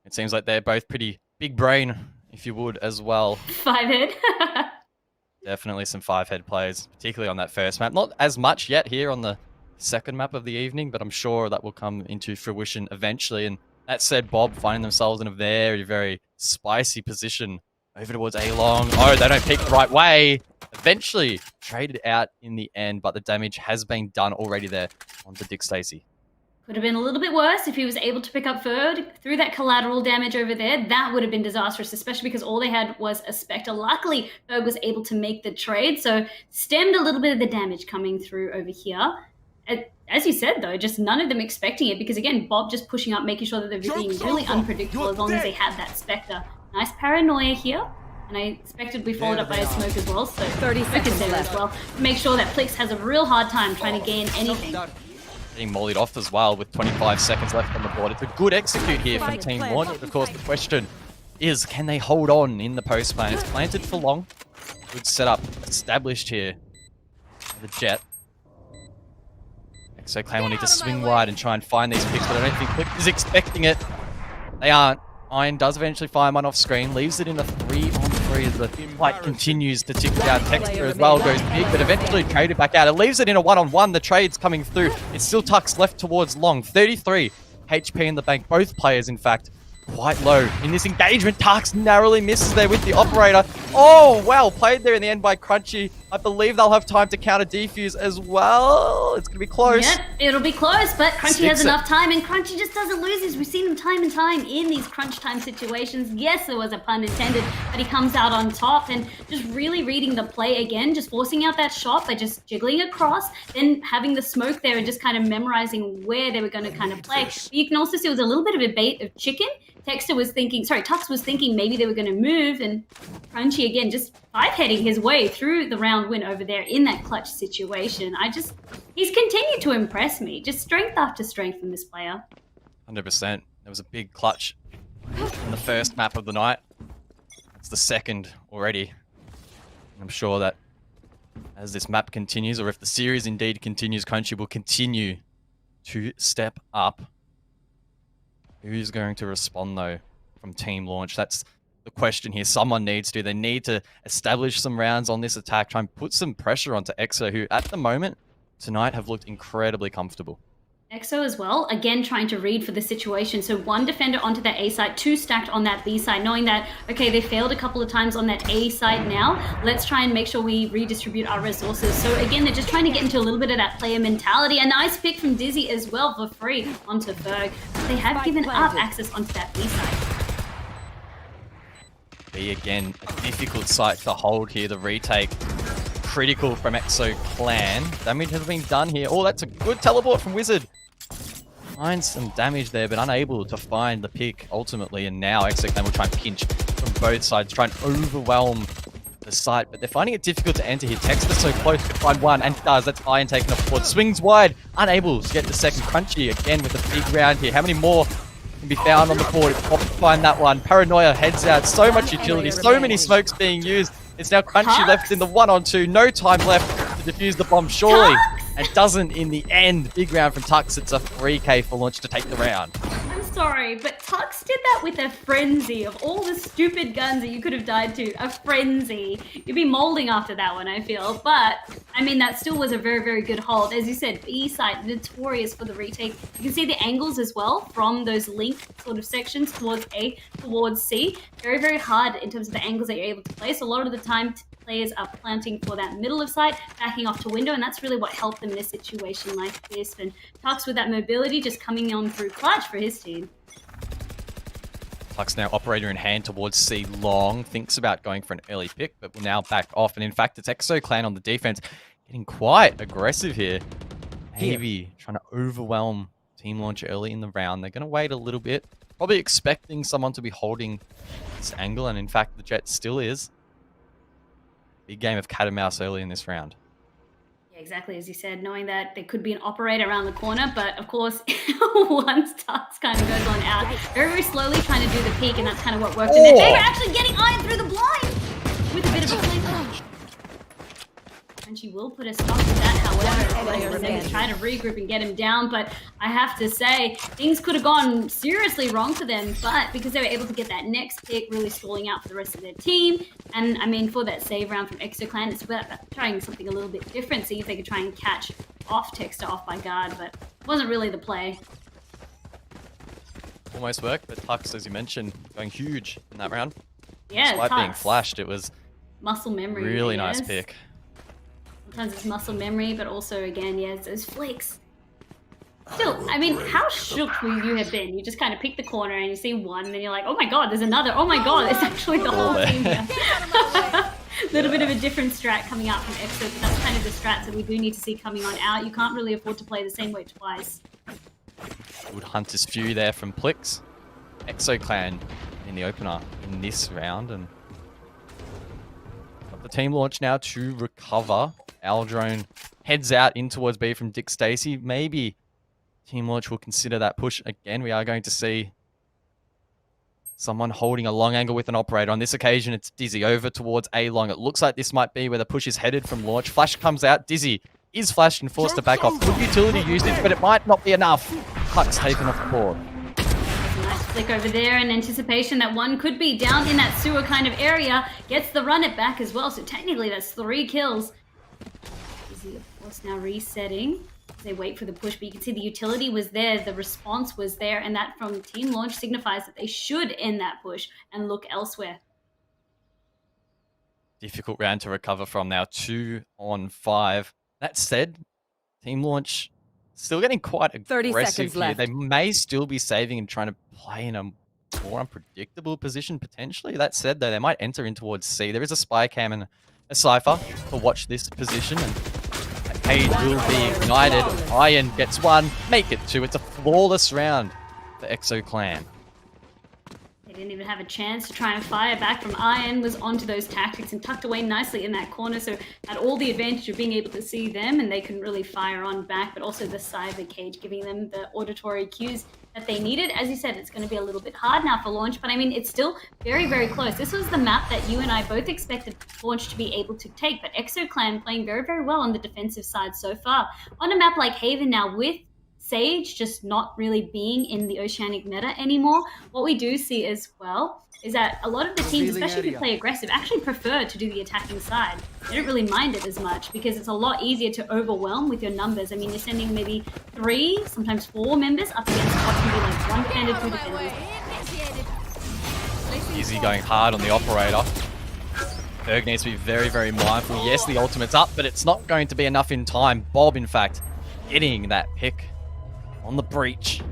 it seems like they're both pretty big brain, if you would, as well.
5-head.
Definitely some 5-head plays, particularly on that first map. Not as much yet here on the second map of the evening, but I'm sure that will come into fruition eventually. And that said, Bob finding themselves in a very, very spicy position over towards A-Long. Oh, they don't pick the right way. Eventually traded out in the end, but the damage has been done already there onto Dick Stacey.
Could have been a little bit worse if he was able to pick up Ferg through that collateral damage over there. That would have been disastrous, especially because all they had was a Spectre. Luckily, Ferg was able to make the trade, so stemmed a little bit of the damage coming through over here. As you said, though, just none of them expecting it because, again, Bob just pushing up, making sure that they're being really unpredictable as long as they had that Spectre. Nice paranoia here. And I expected to be followed up by a smoke as well, so
30 seconds
there
left.
as well. Make sure that Plix has a real hard time trying to gain anything.
Getting mollied off as well with 25 seconds left on the board. It's a good execute here from Team Launch. Of course, the question is, can they hold on in the post plan? It's planted for long. Good setup established here. The Jet. So Clan will need to swing wide and try and find these picks, but I don't think Plix is expecting it. They aren't. Iron does eventually find one off screen, leaves it in a 3-on-3 as the fight continues to tick down. Texter as well goes big, but eventually traded back out. It leaves it in a 1-on-1. The trade's coming through. It's still Tux left towards long. 33 HP in the bank. Both players, in fact, quite low in this engagement. Tux narrowly misses there with the operator. Oh, well played there in the end by Crunchy. I believe they'll have time to counter defuse as well. It's going to be close.
Yep, it'll be close, but Crunchy has enough time, and Crunchy just doesn't lose this. We've seen him time and time in these crunch time situations. Yes, there was a pun intended, but he comes out on top and just really reading the play again, just forcing out that shot by just jiggling across, then having the smoke there and just kind of memorizing where they were going to kind of play. But you can also see it was a little bit of a bait of chicken. Tux was thinking maybe they were going to move, and Crunchy again just five-heading his way through the round win over there in that clutch situation. He's continued to impress me. Just strength after strength from this player.
100%. There was a big clutch in the first map of the night. It's the second already. And I'm sure that as this map continues, or if the series indeed continues, Crunchy will continue to step up. Who's going to respond, though, from Team Launch? That's the question here. Someone needs to. They need to establish some rounds on this attack, try and put some pressure onto EXO, who, at the moment, tonight have looked incredibly comfortable.
EXO as well, again trying to read for the situation. So one defender onto that A side, two stacked on that B side, knowing that, okay, they failed a couple of times on that A side now. Let's try and make sure we redistribute our resources. So again, they're just trying to get into a little bit of that player mentality. A nice pick from Dizzy as well for free onto Ferg. But they have given up access onto that B side.
B again, a difficult site to hold here. The retake, critical from EXO Clan. Damage has been done here. Oh, that's a good teleport from Wizard. Finds some damage there, but unable to find the pick ultimately. And now EXO Clan will try and pinch from both sides, try and overwhelm the site. But they're finding it difficult to enter here. Texter's so close to find one, and does. That's Iron taken off board. Swings wide, unable to get the second. Crunchy again with a big round here. How many more can be found on the board? It's to find that one. Paranoia heads out. So much utility, so many smokes being used. It's now Crunchy left in the 1-on-2. No time left to defuse the bomb, surely. And doesn't in the end. Big round from Tux. It's a 3K for Launch to take the round.
I'm sorry, but Tux did that with a frenzy of all the stupid guns that you could have died to. A frenzy. You'd be molding after that one, I feel. But, I mean, that still was a very, very good hold. As you said, B side, notorious for the retake. You can see the angles as well from those link sort of sections towards A, towards C. Very, very hard in terms of the angles that you're able to place. A lot of the time, players are planting for that middle of site, backing off to window, and that's really what helped them in a situation like this. And Tux with that mobility just coming on through clutch for his team.
Tux now operator in hand towards C long, thinks about going for an early pick, but will now back off. And in fact, it's EXO Clan on the defense, getting quite aggressive here. Maybe trying to overwhelm Team Launch early in the round. They're going to wait a little bit, probably expecting someone to be holding this angle, and in fact, the Jet still is. Big game of cat and mouse early in this round.
Yeah, exactly, as you said, knowing that there could be an operator around the corner, but of course, once Tux kind of goes on out, very, very slowly trying to do the peek, and that's kind of what worked in their favor. Actually getting Iron through the blind with a bit of a play. And she will put a stop to that, however. They try to regroup and get him down, but I have to say, things could have gone seriously wrong for them, but because they were able to get that next pick, really stalling out for the rest of their team, and I mean, for that save round from EXO Clan, it's about trying something a little bit different, see if they could try and catch off Texter off by guard, but it wasn't really the play.
Almost worked, but Tux, as you mentioned, going huge in that round.
Yeah,
despite being flashed, it was
muscle memory.
Really nice pick.
Sometimes it's muscle memory, but also, again, yeah, those flicks. Still, I mean, how shook would you have been? You just kind of pick the corner and you see one, and then you're like, oh my god, there's another. Oh my god, it's actually the whole team here. A little bit of a different strat coming out from EXO, but that's kind of the strats that we do need to see coming on out. You can't really afford to play the same way twice.
Good Hunter's Few there from Plix. EXO Clan in the opener in this round. And got the team launch now to recover. Our drone heads out in towards B from Dick Stacey. Maybe team launch will consider that push again. We are going to see someone holding a long angle with an operator. On this occasion, it's Dizzy over towards A long. It looks like this might be where the push is headed from launch. Flash comes out. Dizzy is flashed and forced to back off. Good utility usage, but it might not be enough. Puck's taken off the board.
Nice flick over there in anticipation that one could be down in that sewer kind of area. Gets the run it back as well, so technically that's 3 kills. Dizzy, of course, now resetting. They wait for the push, but you can see the utility was there, the response was there, and that from team launch signifies that they should end that push and look elsewhere.
Difficult round to recover from now, 2 on 5. That said, team launch still getting quite
30
aggressive
seconds
here.
left.
They may still be saving and trying to play in a more unpredictable position potentially. That said, though, they might enter in towards C. There is a spy cam and a cypher to watch this position, and Cage will be ignited. Iron gets 1, make it 2. It's a flawless round for Exo Clan.
They didn't even have a chance to try and fire back from Iron, was onto those tactics and tucked away nicely in that corner, so had all the advantage of being able to see them, and they couldn't really fire on back, but also the cyber Cage giving them the auditory cues that they needed. As you said, it's going to be a little bit hard now for launch, but I mean, it's still very, very close. This was the map that you and I both expected launch to be able to take, but Exo Clan playing very, very well on the defensive side so far. On a map like Haven now, with Sage just not really being in the Oceanic meta anymore, what we do see as well is that a lot of the teams, especially who play aggressive, actually prefer to do the attacking side. They don't really mind it as much because it's a lot easier to overwhelm with your numbers. I mean, you're sending maybe 3, sometimes 4 members up against what can be like 1 defender, 2 defenders.
Easy going hard on the operator. Berg needs to be very, very mindful. Yes, the ultimate's up, but it's not going to be enough in time. Bob, in fact, getting that pick on the breach.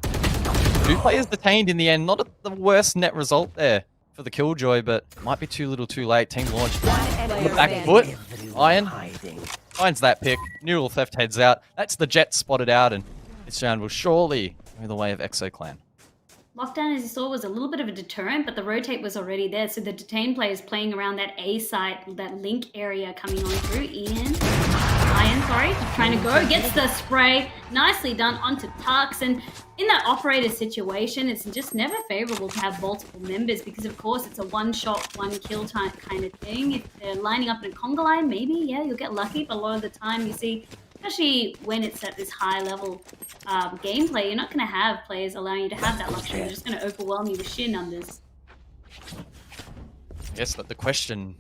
2 players detained in the end. Not the worst net result there for the Killjoy, but might be too little too late. Team launch on the back foot. Iron finds that pick. Neural Theft heads out. That's the Jet spotted out, and this round will surely go the way of Exo Clan.
Lockdown, as you saw, was a little bit of a deterrent, but the rotate was already there. So the detained players playing around that A site, that link area coming on through. Iron, sorry, trying to go, gets the spray, nicely done onto Tux. And in that operator situation, it's just never favorable to have multiple members because, of course, it's a one-shot, one-kill time kind of thing. If they're lining up in a conga line, maybe, yeah, you'll get lucky, but a lot of the time you see, especially when it's at this high level gameplay, you're not going to have players allowing you to have that luxury. They're just going to overwhelm you with sheer numbers.
Yes, but the question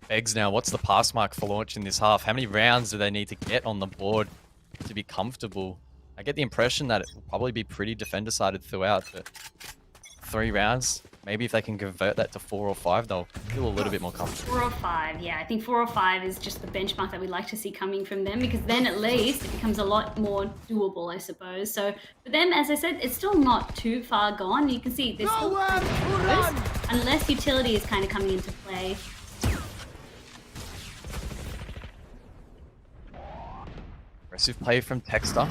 begs now, what's the pass mark for launch in this half? How many rounds do they need to get on the board to be comfortable? I get the impression that it will probably be pretty defender-sided throughout, but 3 rounds, maybe if they can convert that to 4 or 5, they'll feel a little bit more comfortable.
4 or 5, yeah. I think 4 or 5 is just the benchmark that we'd like to see coming from them, because then at least it becomes a lot more doable, I suppose. So for them, as I said, it's still not too far gone. You can see there's still close, unless utility is kind of coming into play.
Aggressive play from Texter.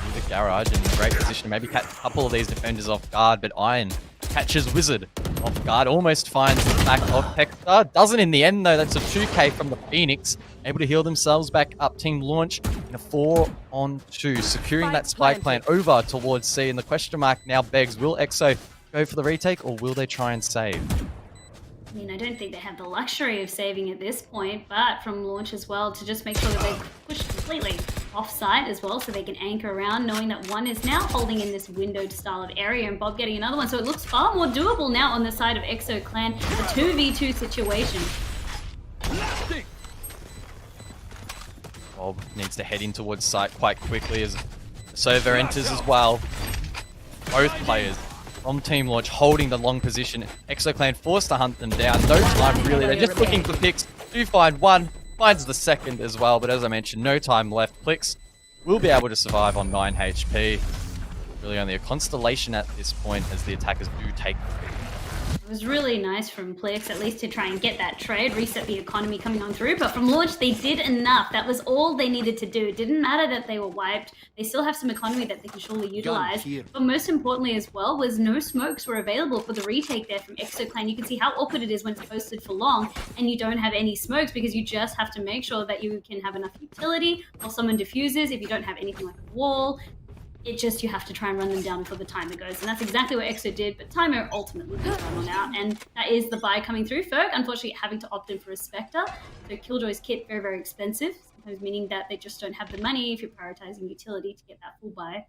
In the garage in a great position. Maybe catch a couple of these defenders off guard, but Iron catches Wizard off guard. Almost finds the back of Texter. Doesn't in the end, though. That's a 2K from the Phoenix. Able to heal themselves back up. Team launch in a 4-on-2. Securing that spike plant over towards C. And the question mark now begs, will Exo go for the retake or will they try and save?
I mean, I don't think they have the luxury of saving at this point, but from launch as well to just make sure that they push completely off-site as well so they can anchor around, knowing that one is now holding in this windowed style of area and Bob getting another one. So it looks far more doable now on the side of Exo Clan, a 2v2 situation.
Bob needs to head in towards site quite quickly as Sova enters as well. Both players from Team Launch holding the long position. Exo Clan forced to hunt them down. No time really. They're just looking for picks. Do find one. Finds the second as well. But as I mentioned, no time left. Clicks will be able to survive on 9 HP. Really only a constellation at this point as the attackers do take the pick.
It was really nice from Plix at least to try and get that trade, reset the economy coming on through. But from launch, they did enough. That was all they needed to do. It didn't matter that they were wiped. They still have some economy that they can surely utilize. But most importantly as well was no smokes were available for the retake there from ExoClan. You can see how awkward it is when it's posted for long and you don't have any smokes because you just have to make sure that you can have enough utility while someone diffuses. If you don't have anything like a wall, you have to try and run them down before the timer goes. And that's exactly what EXO did, but timer ultimately did run on out. And that is the buy coming through. Ferg, unfortunately, having to opt in for a Spectre. So Killjoy's kit, very, very expensive, sometimes meaning that they just don't have the money if you're prioritizing utility to get that full buy.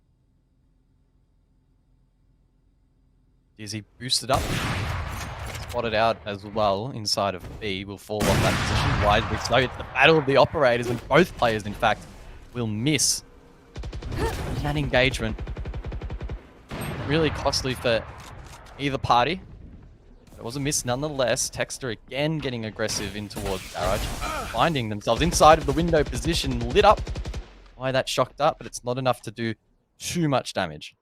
Dizzy boosted up. Spotted out as well inside of B. Will fall off that position wisely. So it's the battle of the operators, and both players, in fact, will miss that engagement. Really costly for either party. It was a miss nonetheless. Texter again getting aggressive in towards Garage, finding themselves inside of the window position, lit up by that shock dart, but it's not enough to do too much damage.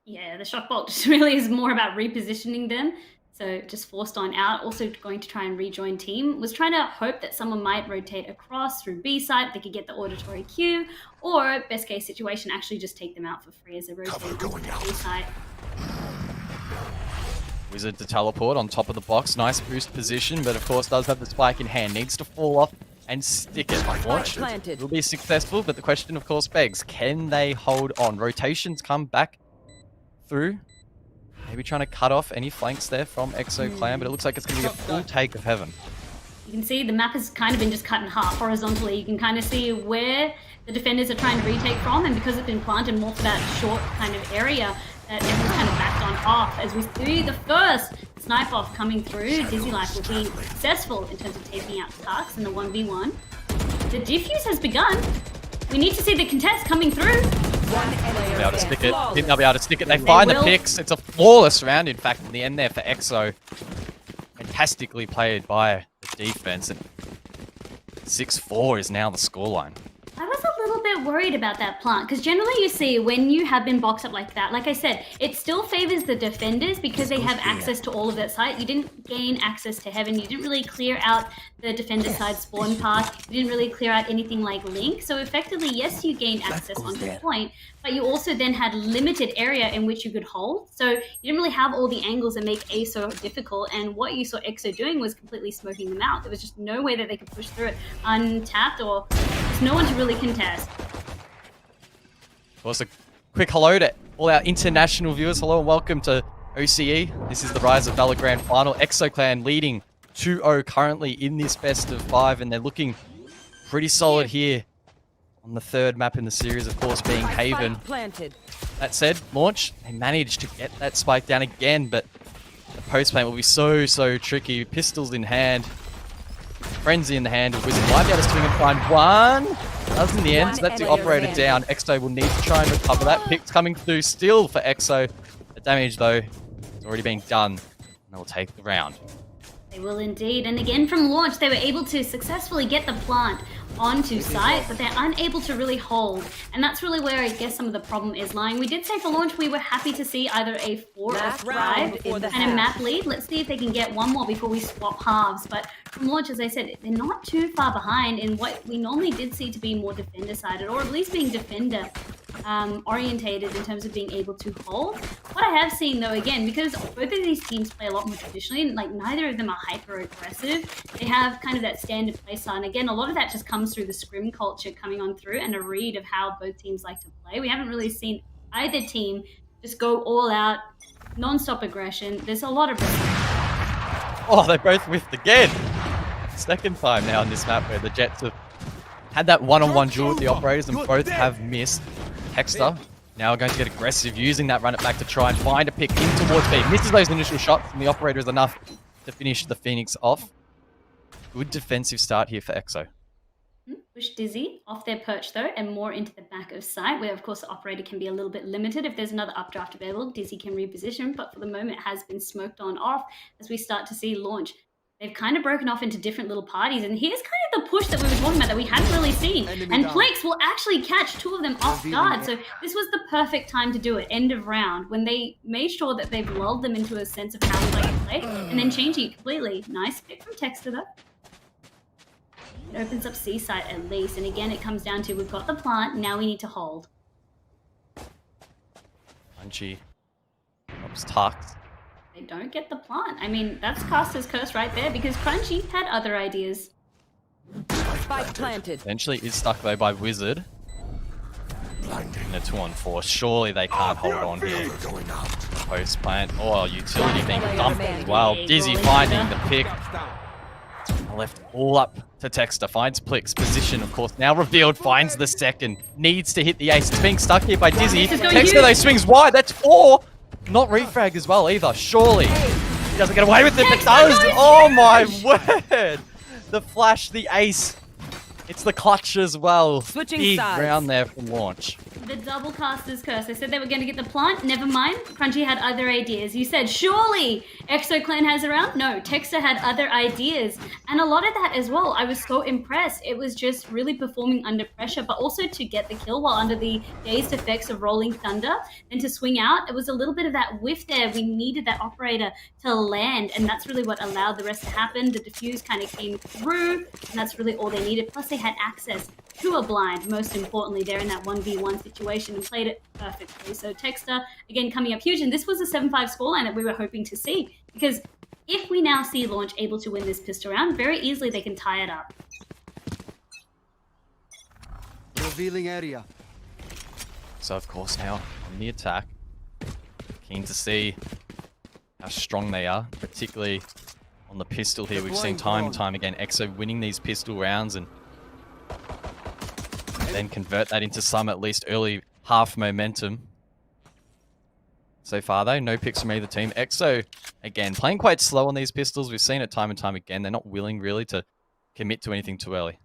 Yeah, the shock bolt just really is more about repositioning them. So just forced on out, also going to try and rejoin team. Was trying to hope that someone might rotate across through B side, they could get the auditory cue, or best case situation, actually just take them out for free as a rotate going out. B side.
Wizard to teleport on top of the box. Nice boost position, but of course does have the spike in hand. Needs to fall off and stick it. Launch will be successful, but the question of course begs, can they hold on? Rotations come back through. Maybe trying to cut off any flanks there from ExoClan, but it looks like it's going to be a full take of Heaven.
You can see the map has kind of been just cut in half horizontally. You can kind of see where the defenders are trying to retake from, and because it's been planted more for that short kind of area, that everyone's kind of backed on off. As we see the first snipe off coming through, Dizzy Life will be successful in terms of taking out Tarks in the 1v1. The defuse has begun. We need to see the contest coming through.
They'll be able to stick it. Think they'll be able to stick it. They find the picks. It's a flawless round, in fact, in the end there for EXO. Fantastically played by the defense. And 6-4 is now the scoreline.
I was a little bit worried about that plant because generally you see when you have been boxed up like that, like I said, it still favors the defenders because they have access to all of that site. You didn't gain access to Heaven. You didn't really clear out the defender side spawn path. You didn't really clear out anything like Link. So effectively, yes, you gained access onto the point, but you also then had limited area in which you could hold. So you didn't really have all the angles that make A so difficult. And what you saw EXO doing was completely smoking them out. There was just no way that they could push through it untapped, or just no one to really contest.
Of course, a quick hello to all our international viewers. Hello and welcome to OCE. This is the Rise of Valour Grand Final. ExoClan leading 2-0 currently in this best of 5, and they're looking pretty solid here on the third map in the series, of course, being Haven. That said, launch, they managed to get that spike down again, but the post-plant will be so tricky. Pistols in hand, frenzy in the hand of Wizard. Might be able to swing and find one. Does in the end, so that's the operator down. EXO will need to try and recover that. Picks coming through still for EXO. The damage, though, has already been done, and they'll take the round.
They will indeed. And again, from launch, they were able to successfully get the plant onto site, but they're unable to really hold. And that's really where I guess some of the problem is lying. We did say for launch, we were happy to see either a 4 or 5 and a map lead. Let's see if they can get one more before we swap halves. But from launch, as I said, they're not too far behind in what we normally did see to be more defender-sided, or at least being defender orientated in terms of being able to hold. What I have seen though, again, because both of these teams play a lot more traditionally, and like neither of them are hyper aggressive, they have kind of that standard play style. And again, a lot of that just comes through the scrim culture coming on through and a read of how both teams like to play. We haven't really seen either team just go all out, non-stop aggression. There's a lot of risk.
Oh, they both whiffed again. Second time now on this map where the Jets have had that one-on-one duel with the operators and both have missed. Hexter now going to get aggressive, using that run it back to try and find a pick in towards B. Misses those initial shots, and the operator is enough to finish the Phoenix off. Good defensive start here for EXO.
Push Dizzy off their perch though, and more into the back of site, where of course the operator can be a little bit limited. If there's another updraft available, Dizzy can reposition, but for the moment it has been smoked on off as we start to see launch they've kind of broken off into different little parties. And here's kind of the push that we were talking about that we hadn't really seen. And Plix will actually catch 2 of them off guard. So this was the perfect time to do it, end of round, when they made sure that they've lulled them into a sense of how we like to play, and then changing it completely. Nice pick from Texter though. It opens up C site at least. And again, it comes down to we've got the plant, now we need to hold.
Punchy. Drops Tux.
They don't get the plant. I mean, that's Caster's curse right there because Crunchy had other ideas.
Spike planted.
Eventually is stuck though by Wizard. In a 2-on-4. Surely they can't hold on here. Post plant. Oh, utility being dumped as well. Dizzy finding the pick. Left all up to Texter. Finds Plix. Position, of course, now revealed. Finds the second. Needs to hit the ace. It's being stuck here by Dizzy. Texter, though, swings wide. That's 4. Not refrag as well either. Surely. He doesn't get away with it, but does. Oh my word. The flash, the ace. It's the clutch as well.
Switching
Big
sides.
round there from launch.
The double Caster's curse. They said they were going to get the plant. Never mind. Crunchy had other ideas. You said, surely Exo Clan has around? No, Texter had other ideas. And a lot of that as well. I was so impressed. It was just really performing under pressure, but also to get the kill while under the dazed effects of Rolling Thunder. And to swing out, it was a little bit of that whiff there. We needed that operator to land, and that's really what allowed the rest to happen. The defuse kind of came through, and that's really all they needed. Plus, they had access to a blind, most importantly. They're in that 1v1 situation and played it perfectly. So Texter, again, coming up huge. And this was a 7-5 scoreline that we were hoping to see. Because if we now see Launch able to win this pistol round, very easily they can tie it up.
Revealing area.
So, of course, now on the attack. Keen to see how strong they are, particularly on the pistol here. We've seen time and time again Exo winning these pistol rounds and then convert that into some at least early half momentum. So far though, no picks from either team. Exo, again, playing quite slow on these pistols. We've seen it time and time again. They're not willing really to commit to anything too early.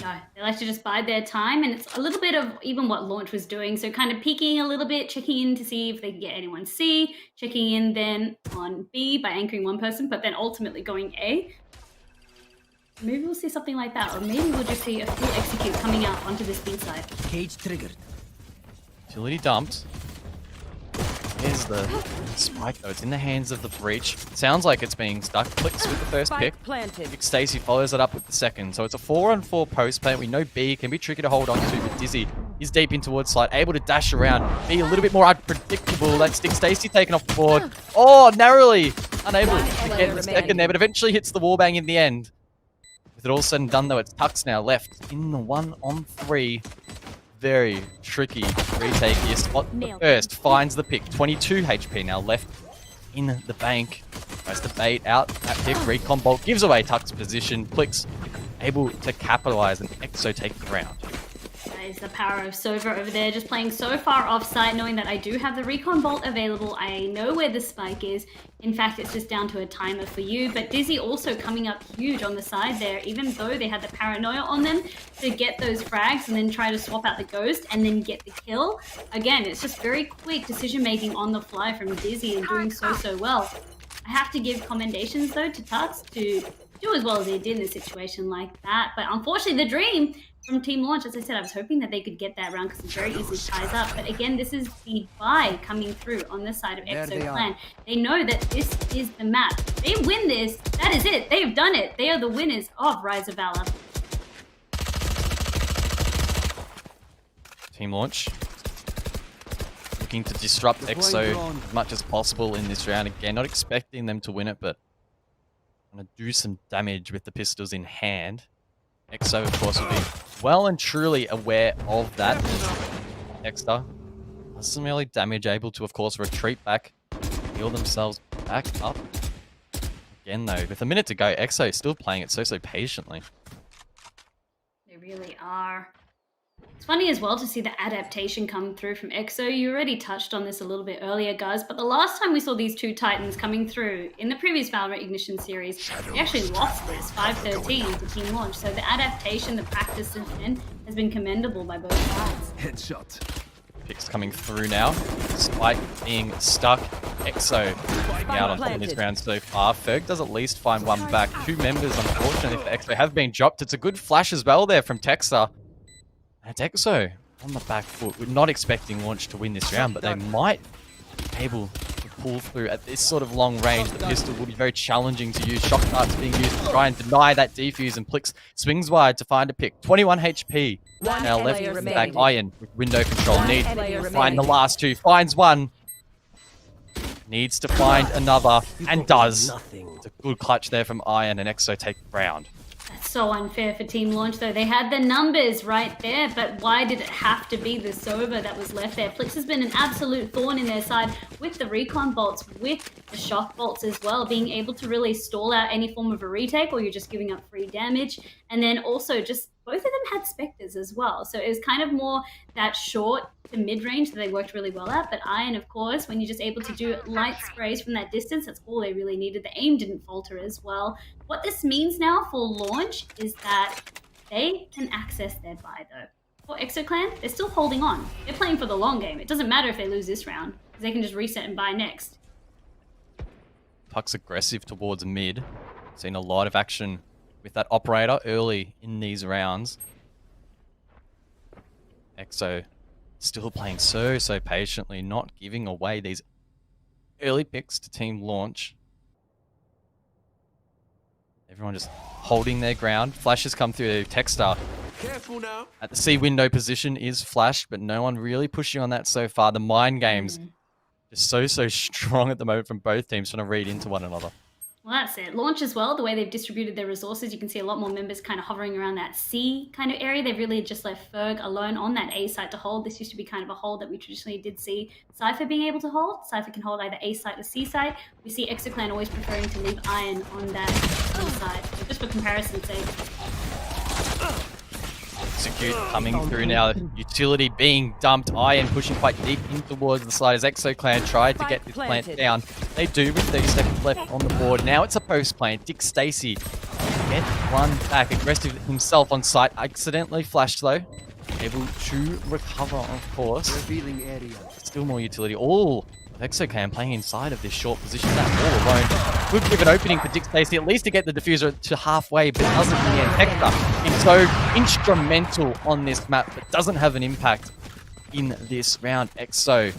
No, they like to just bide their time, and it's a little bit of even what Launch was doing. So kind of peeking a little bit, checking in to see if they can get anyone C, checking in then on B by anchoring one person, but then ultimately going A. Maybe we'll see something like that, or maybe we'll just see a full execute coming out onto this B side.
Cage triggered.
Utility dumped. Here's the spike though. It's in the hands of the breach. Sounds like it's being stuck. Clicks with the first pick.
Spike planted.
Big Stacy follows it up with the second. So it's a 4-on-4 post plant. We know B can be tricky to hold on to, but Dizzy is deep in towards side, able to dash around. Be a little bit more unpredictable. That Stick Stacy taken off the board. Oh, narrowly unable to get the second there, but eventually hits the wallbang in the end. With it all said and done though, it's Tux now left in the 1-on-3. Very tricky retake here. Spot the first, finds the pick. 22 HP now left in the bank. Tries to bait out that pick. Recon bolt gives away Tuck's position. Plix able to capitalize and Exo take the round.
That is the power of Sova over there, just playing so far off-site, knowing that I do have the Recon Bolt available. I know where the spike is. In fact, it's just down to a timer for you. But Dizzy also coming up huge on the side there, even though they had the paranoia on them to get those frags and then try to swap out the ghost and then get the kill. Again, it's just very quick decision-making on the fly from Dizzy and doing so well. I have to give commendations, though, to Tux to do as well as they did in a situation like that. But unfortunately, the dream from Team Launch, as I said, I was hoping that they could get that round because it very easily ties up. But again, this is the buy coming through on this side of Exo Clan. They know that this is the map. They win this, that is it. They've done it. They are the winners of Rise of Valor.
Team Launch looking to disrupt Exo as much as possible in this round. Again, not expecting them to win it, but want to do some damage with the pistols in hand. Exo, of course, will be well and truly aware of that. Dexter does some early damage, able to, of course, retreat back, heal themselves back up. Again, though, with a minute to go, Exo is still playing it so patiently.
They really are. It's funny as well to see the adaptation come through from Exo. You already touched on this a little bit earlier, guys, but the last time we saw these two Titans coming through in the previous Valour Ignition series, they actually lost this 5-13 to Team Launch. So the adaptation, the practice since then has been commendable by both sides.
Headshot.
Picks coming through now. Spike being stuck. EXO out on top of this round so far. Ferg does at least find one back. 2 members, unfortunately, for EXO have been dropped. It's a good flash as well there from Texter. And it's EXO on the back foot. We're not expecting Launch to win this round, but they might be able to pull through at this sort of long range. The pistol will be very challenging to use. Shock darts being used to try and deny that defuse, and Plix swings wide to find a pick. 21 HP. Now left back Iron with window control. Needs to find the last 2. Finds one. Needs to find another, and does. It's a good clutch there from Iron, and EXO take the round.
That's so unfair for Team Launch, though. They had the numbers right there, but why did it have to be the Sober that was left there? Plix has been an absolute thorn in their side with the recon bolts, with the shock bolts as well, being able to really stall out any form of a retake, or you're just giving up free damage. And then also just both of them had Spectres as well. So it was kind of more that short to mid-range that they worked really well at. But Iron, of course, when you're just able to do light sprays from that distance, that's all they really needed. The aim didn't falter as well. What this means now for Launch is that they can access their buy, though. For EXO-Clan, they're still holding on. They're playing for the long game. It doesn't matter if they lose this round, because they can just reset and buy next.
Puck's aggressive towards mid. Seen a lot of action with that operator early in these rounds. EXO still playing so patiently, not giving away these early picks to Team Launch. Everyone just holding their ground. Flashes come through. Texter
Careful now.
at the C window position is flashed, but no one really pushing on that so far. The mind games just so strong at the moment from both teams, trying to read into one another.
Well, that's it. Launch as well, the way they've distributed their resources, you can see a lot more members kind of hovering around that C kind of area. They've really just left Ferg alone on that A site to hold. This used to be kind of a hold that we traditionally did see Cypher being able to hold. Cypher can hold either A site or C site. We see EXO-Clan always preferring to leave Iron on that C side, so just for comparison's sake.
Execute coming through now. Utility being dumped. Iron pushing quite deep in towards the side as EXO-Clan tried to get this plant down. They do with 30 seconds left on the board. Now it's a post plant. Dick Stacy get one back. Aggressive himself on site. Accidentally flashed though. Able to recover, of course.
Revealing area.
Still more utility. All EXO-Clan playing inside of this short position. That all alone could give an opening for Dick Stacy, at least to get the diffuser to halfway, but doesn't in the end. Texter is so instrumental on this map, but doesn't have an impact in this round. EXO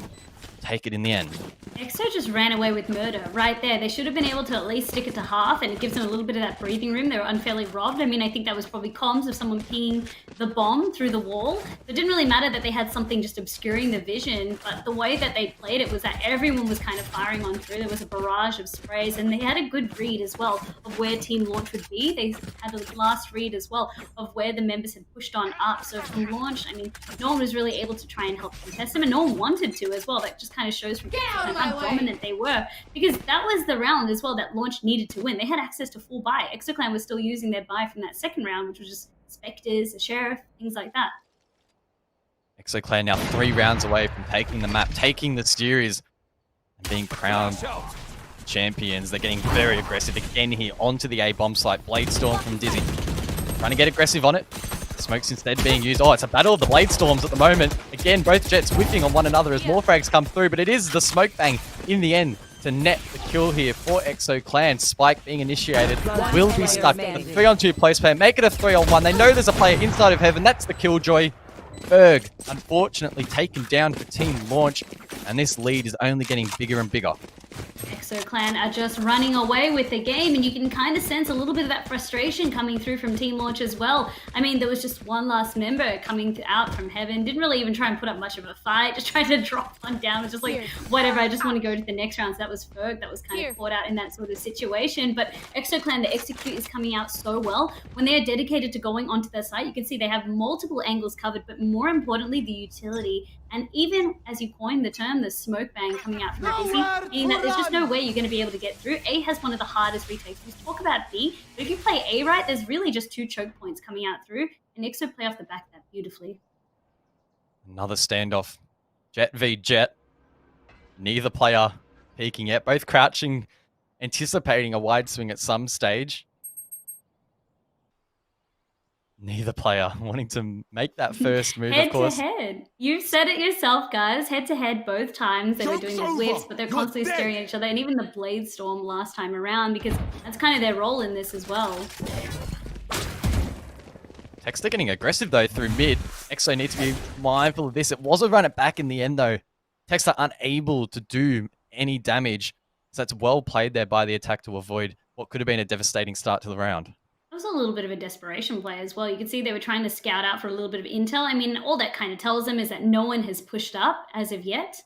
take it in the end.
EXO just ran away with murder right there. They should have been able to at least stick it to half, and it gives them a little bit of that breathing room. They were unfairly robbed. I mean, I think that was probably comms of someone pinging the bomb through the wall. It didn't really matter that they had something just obscuring the vision, but the way that they played it was that everyone was kind of firing on through. There was a barrage of sprays, and they had a good read as well of where Team Launch would be. They had a last read as well of where the members had pushed on up. So from Launch, I mean, no one was really able to try and help contest them, and no one wanted to as well. That just kind of shows from how dominant they were, because that was the round as well that Launch needed to win. They had access to full buy. EXO-Clan was still using their buy from that second round, which was just Spectres, a Sheriff, things like that.
EXO-Clan now 3 rounds away from taking the map, taking the series, and being crowned champions. They're getting very aggressive again here onto the A bomb site. Blade Storm from Dizzy, trying to get aggressive on it. Smokes instead being used. Oh, it's a battle of the Blade Storms at the moment. Again, both jets whiffing on one another as more frags come through, but it is the smoke bang in the end to net the kill here for EXO-Clan. Spike being initiated will be stuck. A 3-on-2 place player, make it a 3-on-1. They know there's a player inside of Heaven. That's the Killjoy. Ferg, unfortunately, taken down for Team Launch, and this lead is only getting bigger and bigger.
EXO-Clan are just running away with the game, and you can kind of sense a little bit of that frustration coming through from Team Launch as well. I mean, there was just one last member coming out from Heaven. Didn't really even try and put up much of a fight. Just tried to drop one down. It was just like, whatever, I just want to go to the next round. So that was Ferg that was kind of caught out in that sort of situation. But EXO-Clan, the execute is coming out so well. When they are dedicated to going onto their site, you can see they have multiple angles covered, but more importantly, the utility. And even as you coined the term, the smoke bang coming out from the Dizzy, meaning that there's just no way you're going to be able to get through. A has one of the hardest retakes. We talk about B, but if you play A right, there's really just 2 choke points coming out through, and EXO play off the back of that beautifully.
Another standoff. Jet v Jet. Neither player peeking yet. Both crouching, anticipating a wide swing at some stage. Neither player wanting to make that first move,
Head
of course.
to head. You've said it yourself, guys. Head to head both times. They were doing the whips, but they're constantly staring at each other. And even the Blade Storm last time around, because that's kind of their role in this as well.
Texter getting aggressive though through mid. EXO needs to be mindful of this. It was a run it back in the end though. Texter unable to do any damage. So that's well played there by the attack to avoid what could have been a devastating start to the round.
It was a little bit of a desperation play as well. You could see they were trying to scout out for a little bit of intel. I mean, all that kind of tells them is that no one has pushed up as of yet.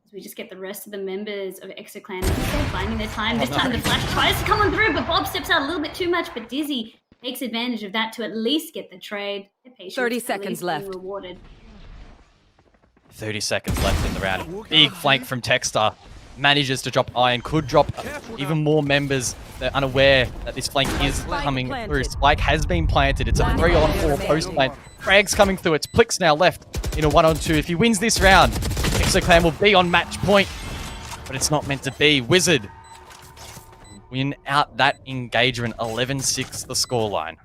As we just get the rest of the members of EXO-Clan finding their time. This time the flash tries to come on through, but Bob steps out a little bit too much, but Dizzy takes advantage of that to at least get the trade. Their patience
30
at
seconds
least
left.
being rewarded.
30 seconds left in the round. Big flank from Texter. Manages to drop Iron. Could drop even more members. They're unaware that this flank is coming through. Spike has been planted. It's a 3-on-4 post plant. Crag's coming through. It's Plix now left in a 1-on-2. If he wins this round, EXO-Clan will be on match point. But it's not meant to be. Wizard win out that engagement. 11-6 the scoreline.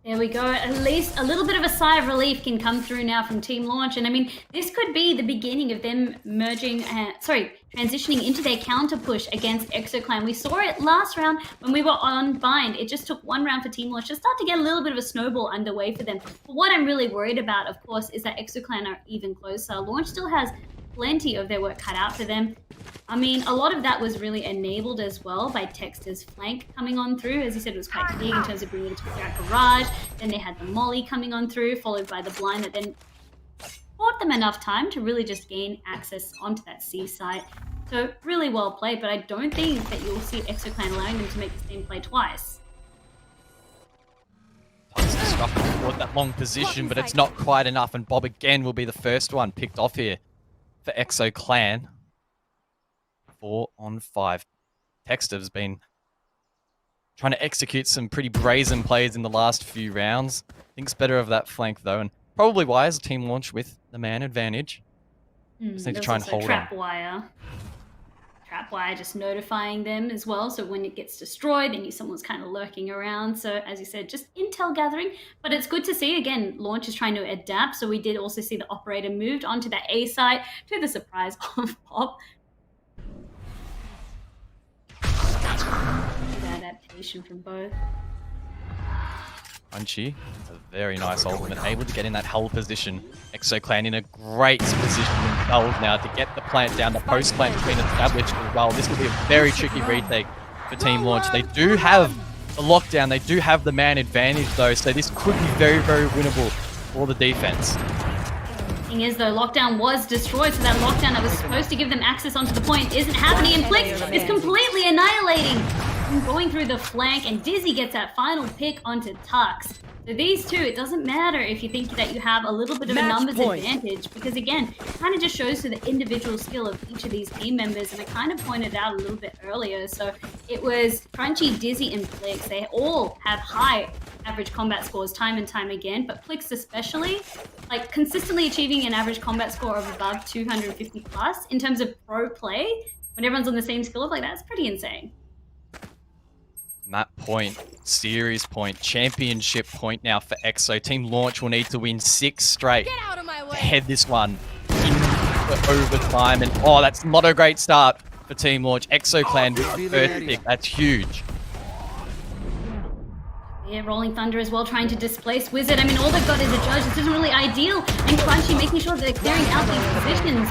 There we go. At least a little bit of a sigh of relief can come through now from Team Launch. And I mean, this could be the beginning of them transitioning into their counter push against EXO-Clan. We saw it last round when we were on bind. It just took one round for Team Launch to start to get a little bit of a snowball underway for them. But what I'm really worried about, of course, is that EXO-Clan are even closer. Launch still has plenty of their work cut out for them. I mean, a lot of that was really enabled as well by Texter's flank coming on through. As you said, it was quite big in terms of bringing it to their garage. Then they had the molly coming on through, followed by the blind that then bought them enough time to really just gain access onto that C site. So really well played, but I don't think that you'll see EXO-Clan allowing them to make the same play twice.
Tons of disruption toward that long position, but it's not quite enough. And Bob again will be the first one picked off here for EXO-Clan. 4-on-5. Texter's been trying to execute some pretty brazen plays in the last few rounds. Thinks better of that flank though, and probably wise Team Launch with the man advantage. Just need to try and hold
trap
on.
wire. Trap wire just notifying them as well, so when it gets destroyed, then someone's kind of lurking around. So as you said, just intel gathering, but it's good to see. Again, Launch is trying to adapt, so we did also see the operator moved onto that A site to the surprise of Pop. Good adaptation from both.
Punchy, it's a very nice ultimate, able to get in that hull position. EXO-Clan in a great position themselves now to get the plant down. The post plant has been established as well. This will be a very tricky retake for Team Launch. They do have the lockdown, they do have the man advantage though, so this could be very, very winnable for the defense.
Thing is though, lockdown was destroyed, so that lockdown that was supposed to give them access onto the point isn't happening, and Plix is completely annihilating and going through the flank, and Dizzy gets that final pick onto Tux. So these two, it doesn't matter if you think that you have a little bit of a numbers advantage, because again, it kind of just shows to the individual skill of each of these team members, and I kind of pointed out a little bit earlier. So it was Crunchy, Dizzy, and Plix. They all have high average combat scores time and time again, but Plix especially, like consistently achieving an average combat score of above 250 plus in terms of pro play, when everyone's on the same skill, like that's pretty insane.
Map point, series point, championship point now for EXO. Team Launch will need to win 6 straight to head this one into overtime. And oh, that's not a great start for Team Launch. EXO-Clan with the first pick, that's huge.
Yeah, Rolling Thunder as well, trying to displace Wizard. I mean, all they've got is a judge. This isn't really ideal. And Crunchy making sure that they're clearing out these positions.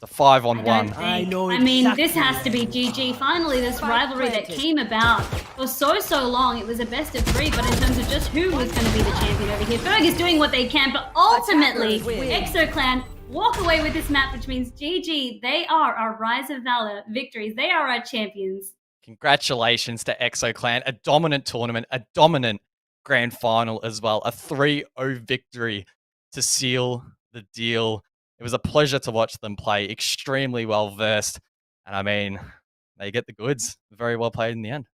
The 5-on-1.
I mean, this has to be GG. Finally, this rivalry that came about for so long. It was a best of 3, but in terms of just who was going to be the champion over here, Ferg is doing what they can, but ultimately, EXO-Clan walk away with this map, which means GG. They are our Rise of Valor victories. They are our champions.
Congratulations to EXO-Clan. A dominant tournament, a dominant grand final as well. A 3-0 victory to seal the deal. It was a pleasure to watch them play. Extremely well versed. And I mean, they get the goods. Very well played in the end.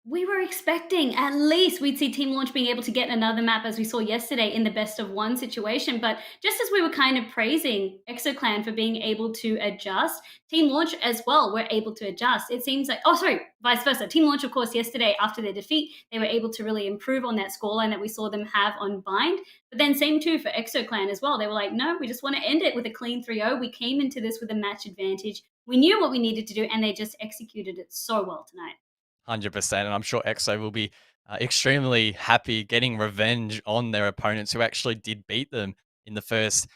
We were expecting at least we'd see Team Launch being able to get another map as we saw yesterday in the best of one situation. But just as we were kind of praising ExoClan for being able to adjust, Team Launch as well were able to adjust. It seems like, oh, sorry, vice versa. Team Launch, of course, yesterday after their defeat, they were able to really improve on that scoreline that we saw them have on Bind. But then same too for ExoClan as well. They were like, no, we just want to end it with a clean 3-0. We came into this with a match advantage. We knew what we needed to do, and they just executed it so well tonight.
100%. And I'm sure EXO will be extremely happy getting revenge on their opponents who actually did beat them in the first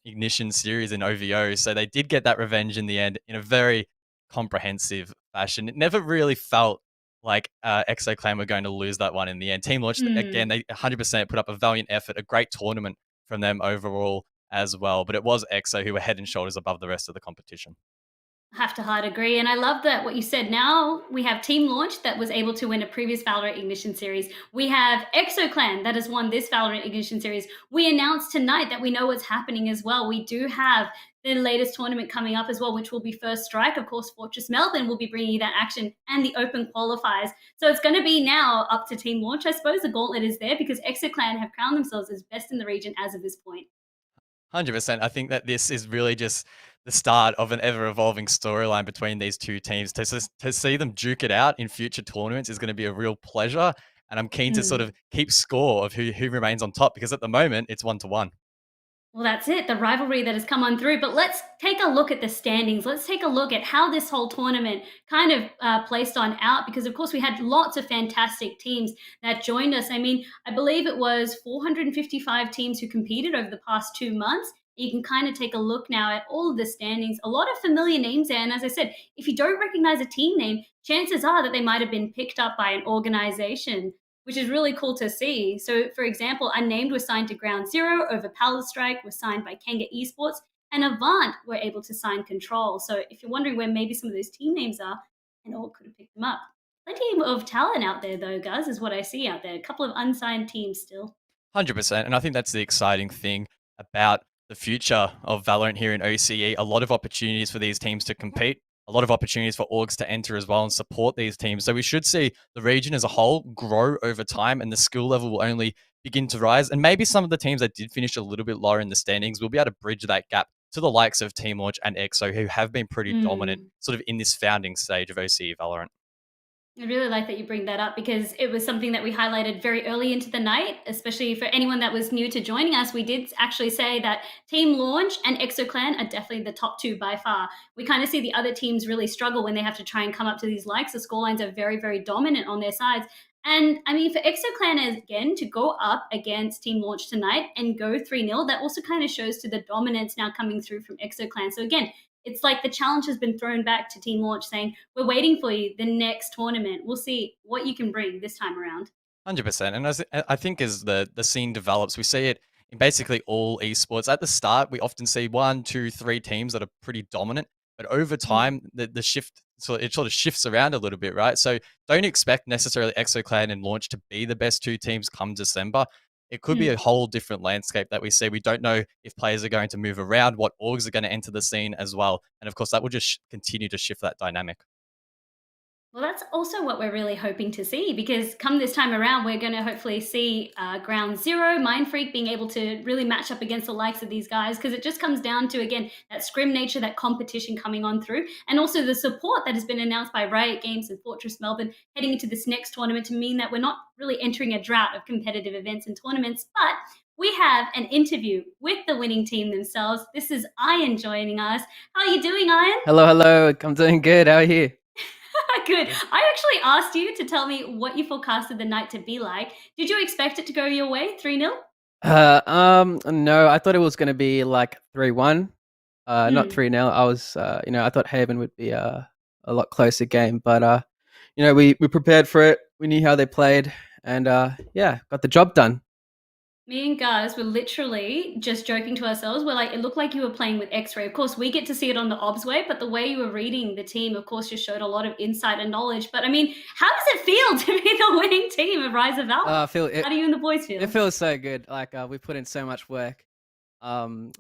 Ignition series in OVO. So they did get that revenge in the end in a very comprehensive fashion. It never really felt like EXO Clan were going to lose that one in the end. Team Launch, again, they 100% put up a valiant effort, a great tournament from them overall as well. But it was EXO who were head and shoulders above the rest of the competition.
Have to hard agree. And I love that what you said. Now we have Team Launch that was able to win a previous Valorant Ignition series. We have ExoClan that has won this Valorant Ignition series. We announced tonight that we know what's happening as well. We do have the latest tournament coming up as well, which will be First Strike. Of course, Fortress Melbourne will be bringing you that action and the open qualifiers. So it's going to be now up to Team Launch. I suppose the gauntlet is there because ExoClan have crowned themselves as best in the region as of this point.
100%. I think that this is really just the start of an ever evolving storyline between these two teams. To see them duke it out in future tournaments is going to be a real pleasure. And I'm keen to sort of keep score of who remains on top because at the moment it's 1-1.
Well, that's it, the rivalry that has come on through. But let's take a look at the standings. Let's take a look at how this whole tournament kind of placed on out, because, of course, we had lots of fantastic teams that joined us. I mean, I believe it was 455 teams who competed over the past 2 months. You can kind of take a look now at all of the standings. A lot of familiar names there. And as I said, if you don't recognize a team name, chances are that they might have been picked up by an organization, which is really cool to see. So, for example, Unnamed was signed to Ground Zero over Palace Strike, was signed by Kanga Esports, and Avant were able to sign Control. So, if you're wondering where maybe some of those team names are, and all could have picked them up. Plenty of talent out there, though, guys, is what I see out there. A couple of unsigned teams still.
100%. And I think that's the exciting thing about the future of Valorant here in OCE. A lot of opportunities for these teams to compete, a lot of opportunities for orgs to enter as well and support these teams. So we should see the region as a whole grow over time and the skill level will only begin to rise. And maybe some of the teams that did finish a little bit lower in the standings will be able to bridge that gap to the likes of Team Launch and EXO, who have been pretty dominant sort of in this founding stage of OCE Valorant.
I really like that you bring that up because it was something that we highlighted very early into the night, especially for anyone that was new to joining us. We did actually say that Team Launch and ExoClan are definitely the top two by far. We kind of see the other teams really struggle when they have to try and come up to these likes. The scorelines are very, very dominant on their sides. And I mean, for ExoClan again to go up against Team Launch tonight and go 3-0, that also kind of shows to the dominance now coming through from ExoClan. So again, it's like the challenge has been thrown back to Team Launch saying, we're waiting for you the next tournament. We'll see what you can bring this time around.
100%. And as I think as the scene develops, we see it in basically all esports. At the start, we often see 1, 2, 3 teams that are pretty dominant. But over time, the shift, so it sort of shifts around a little bit, right? So don't expect necessarily ExoClan and Launch to be the best two teams come December. It could be a whole different landscape that we see. We don't know if players are going to move around, what orgs are going to enter the scene as well. And of course, that will just continue to shift that dynamic.
Well, that's also what we're really hoping to see because come this time around, we're going to hopefully see Ground Zero, Mindfreak being able to really match up against the likes of these guys because it just comes down to, again, that scrim nature, that competition coming on through, and also the support that has been announced by Riot Games and Fortress Melbourne heading into this next tournament to mean that we're not really entering a drought of competitive events and tournaments, but we have an interview with the winning team themselves. This is Ian joining us. How are you doing, Ian?
Hello. I'm doing good. How are you?
Good. I actually asked you to tell me what you forecasted the night to be like. Did you expect it to go your way, 3-0?
No, I thought it was going to be like 3-1, not 3-0. I was, I thought Haven would be a lot closer game, but we prepared for it. We knew how they played, and got the job done.
Me and Guz were literally just joking to ourselves. We're like, it looked like you were playing with X-Ray. Of course, we get to see it on the obs way, but the way you were reading the team, of course, just showed a lot of insight and knowledge. But I mean, how does it feel to be the winning team of Rise of Valor? How do you and the boys feel?
It feels so good. Like we put in so much work.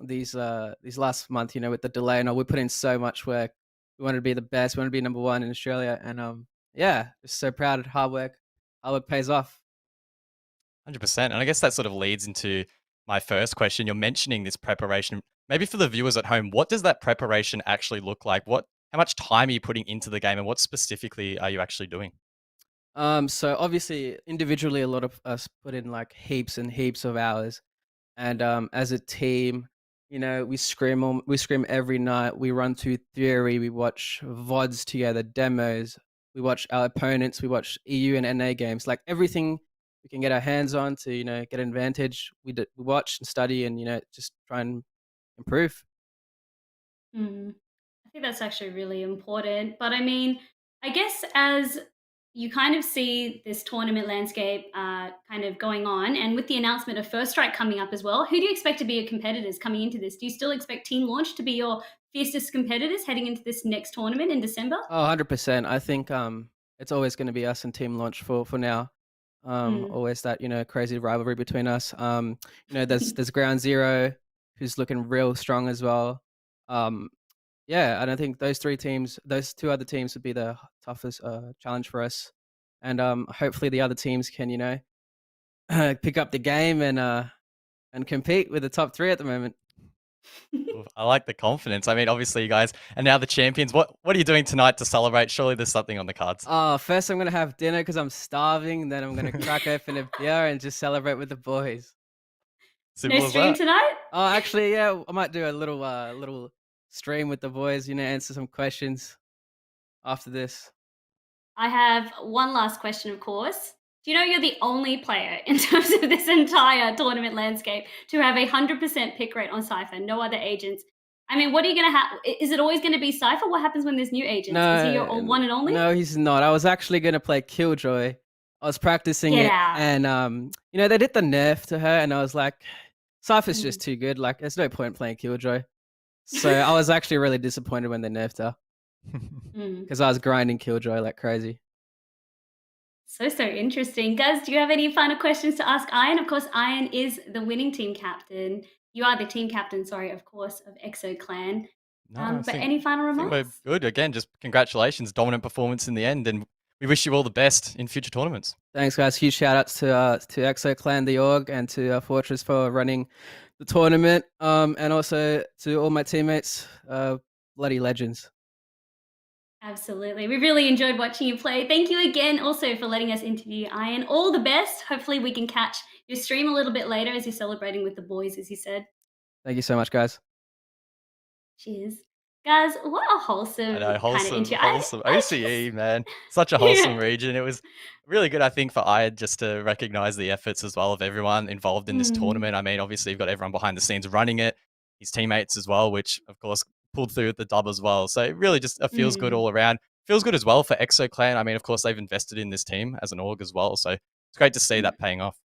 These last month, with the delay and all, we put in so much work. We wanted to be the best. We wanted to be number one in Australia, and yeah, just so proud of hard work. Hard work pays off.
100%. And I guess that sort of leads into my first question. You're mentioning this preparation. Maybe for the viewers at home, what does that preparation actually look like? How much time are you putting into the game, and what specifically are you actually doing?
So obviously individually a lot of us put in like heaps and heaps of hours. And as a team, we scrim every night. We run through theory. We watch VODs together, demos. We watch our opponents. We watch EU and NA games. Like everything we can get our hands on to get an advantage. We watch and study and just try and improve.
Mm. I think that's actually really important. But I mean, I guess as you kind of see this tournament landscape kind of going on, and with the announcement of First Strike coming up as well, who do you expect to be your competitors coming into this? Do you still expect Team Launch to be your fiercest competitors heading into this next tournament in December?
Oh, 100%. I think it's always going to be us and Team Launch for now.
Mm.
Always that crazy rivalry between us. There's Ground Zero, who's looking real strong as well. Yeah, and I think those two other teams would be the toughest challenge for us. And hopefully the other teams can pick up the game and compete with the top three at the moment.
Ooh, I like the confidence. I mean, obviously, you guys are now the champions. What are you doing tonight to celebrate? Surely there's something on the cards.
First I'm gonna have dinner because I'm starving. Then I'm gonna crack open a beer and just celebrate with the boys.
No
Simple as
stream
that.
tonight?
Oh, actually, yeah, I might do a little stream with the boys. Answer some questions after this.
I have one last question, of course. Do you know you're the only player in terms of this entire tournament landscape to have a 100% pick rate on Cypher? No other agents. I mean, what are you going to have? Is it always going to be Cypher? What happens when there's new agents? Is he your one and only?
No, he's not. I was actually gonna play Killjoy. I was practicing
Get
it,
out.
and they did the nerf to her, and I was like, Cypher's
Mm.
just too good. Like, there's no point playing Killjoy. So I was actually really disappointed when they nerfed her
Mm.
because I was grinding Killjoy like crazy.
So interesting. Guys, do you have any final questions to ask Iron? Of course, Iron is the winning team captain. You are the team captain, sorry, of course, of EXO Clan.
No, I
But
think
any final
I think we're
remarks?
good. Again, just congratulations, dominant performance in the end, and we wish you all the best in future tournaments.
Thanks, guys. Huge shout outs to EXO Clan, the org, and to Fortress for running the tournament. And also to all my teammates, bloody legends.
Absolutely. We really enjoyed watching you play. Thank you again also for letting us interview Iron. All the best. Hopefully we can catch your stream a little bit later as you're celebrating with the boys, as you said.
Thank you so much, guys.
Cheers. Guys, what a
I
wholesome
know,
kind of interview.
wholesome
I just,
OCE, man. Such a
yeah.
wholesome region. It was really good, I think, for Iyad just to recognize the efforts as well of everyone involved in this
Mm,
tournament. I mean, obviously, you've got everyone behind the scenes running it, his teammates as well, which, of course, pulled through with the dub as well. So it really just feels good
mm.
all around. Feels good as well for EXO Clan. I mean, of course, they've invested in this team as an org as well. So it's great to see that paying off.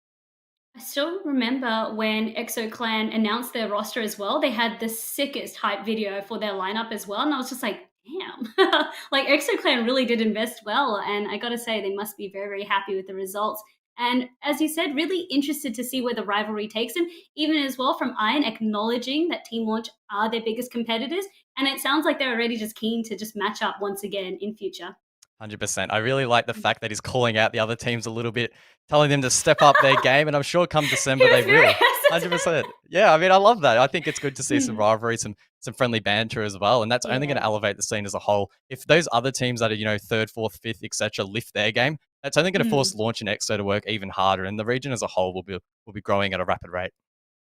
I still remember when EXO Clan announced their roster as well. They had the sickest hype video for their lineup as well. And I was just like, damn, like EXO Clan really did invest well. And I got to say, they must be very, very happy with the results. And as you said, really interested to see where the rivalry takes them, even as well from Iron acknowledging that Team Launch are their biggest competitors. And it sounds like they're already just keen to just match up once again in future.
100%. I really like the fact that he's calling out the other teams a little bit, telling them to step up their game, and I'm sure come December
He was
they
very
will.
hesitant.
100%. Yeah, I mean, I love that. I think it's good to see some
Mm,
rivalry, some friendly banter as well, and that's only going
yeah.
to elevate the scene as a whole. If those other teams that are, third, fourth, fifth, etc., lift their game, that's only going to force
Mm.
Launch and EXO to work even harder, and the region as a whole will be growing at a rapid rate.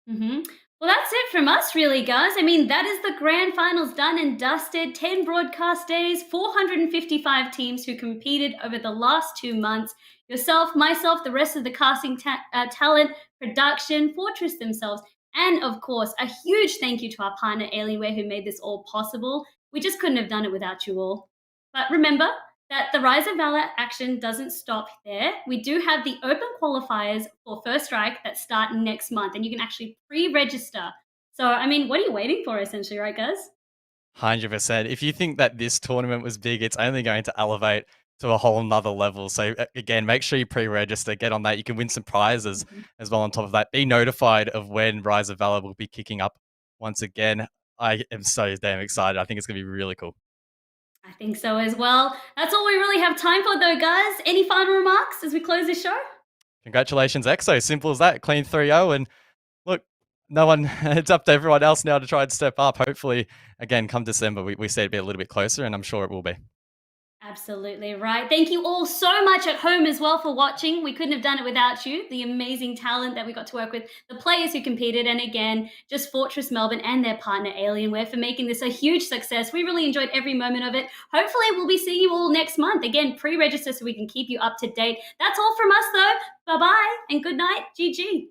Hmm. Well, that's it from us, really, guys. I mean, that is the grand finals done and dusted. 10 broadcast days, 455 teams who competed over the last 2 months. Yourself, myself, the rest of the casting talent, production, Fortress themselves, and of course, a huge thank you to our partner Alienware who made this all possible. We just couldn't have done it without you all. But remember, that the Rise of Valor action doesn't stop there. We do have the open qualifiers for First Strike that start next month, and you can actually pre-register. So, I mean, what are you waiting for, essentially, right, guys?
100%. If you think that this tournament was big, it's only going to elevate to a whole nother level. So again, make sure you pre-register, get on that. You can win some prizes
Mhm.
as well on top of that. Be notified of when Rise of Valor will be kicking up once again. I am so damn excited. I think it's going to be really cool.
I think so as well. That's all we really have time for, though, guys. Any final remarks as we close this show?
Congratulations, EXO. Simple as that. Clean 3-0. And look, no one, it's up to everyone else now to try and step up. Hopefully, again, come December, we see it be a little bit closer, and I'm sure it will be.
Absolutely right. Thank you all so much at home as well for watching. We couldn't have done it without you, the amazing talent that we got to work with, the players who competed, and again, just Fortress Melbourne and their partner Alienware for making this a huge success. We really enjoyed every moment of it. Hopefully, we'll be seeing you all next month. Again, pre-register so we can keep you up to date. That's all from us, though. Bye-bye and good night. GG.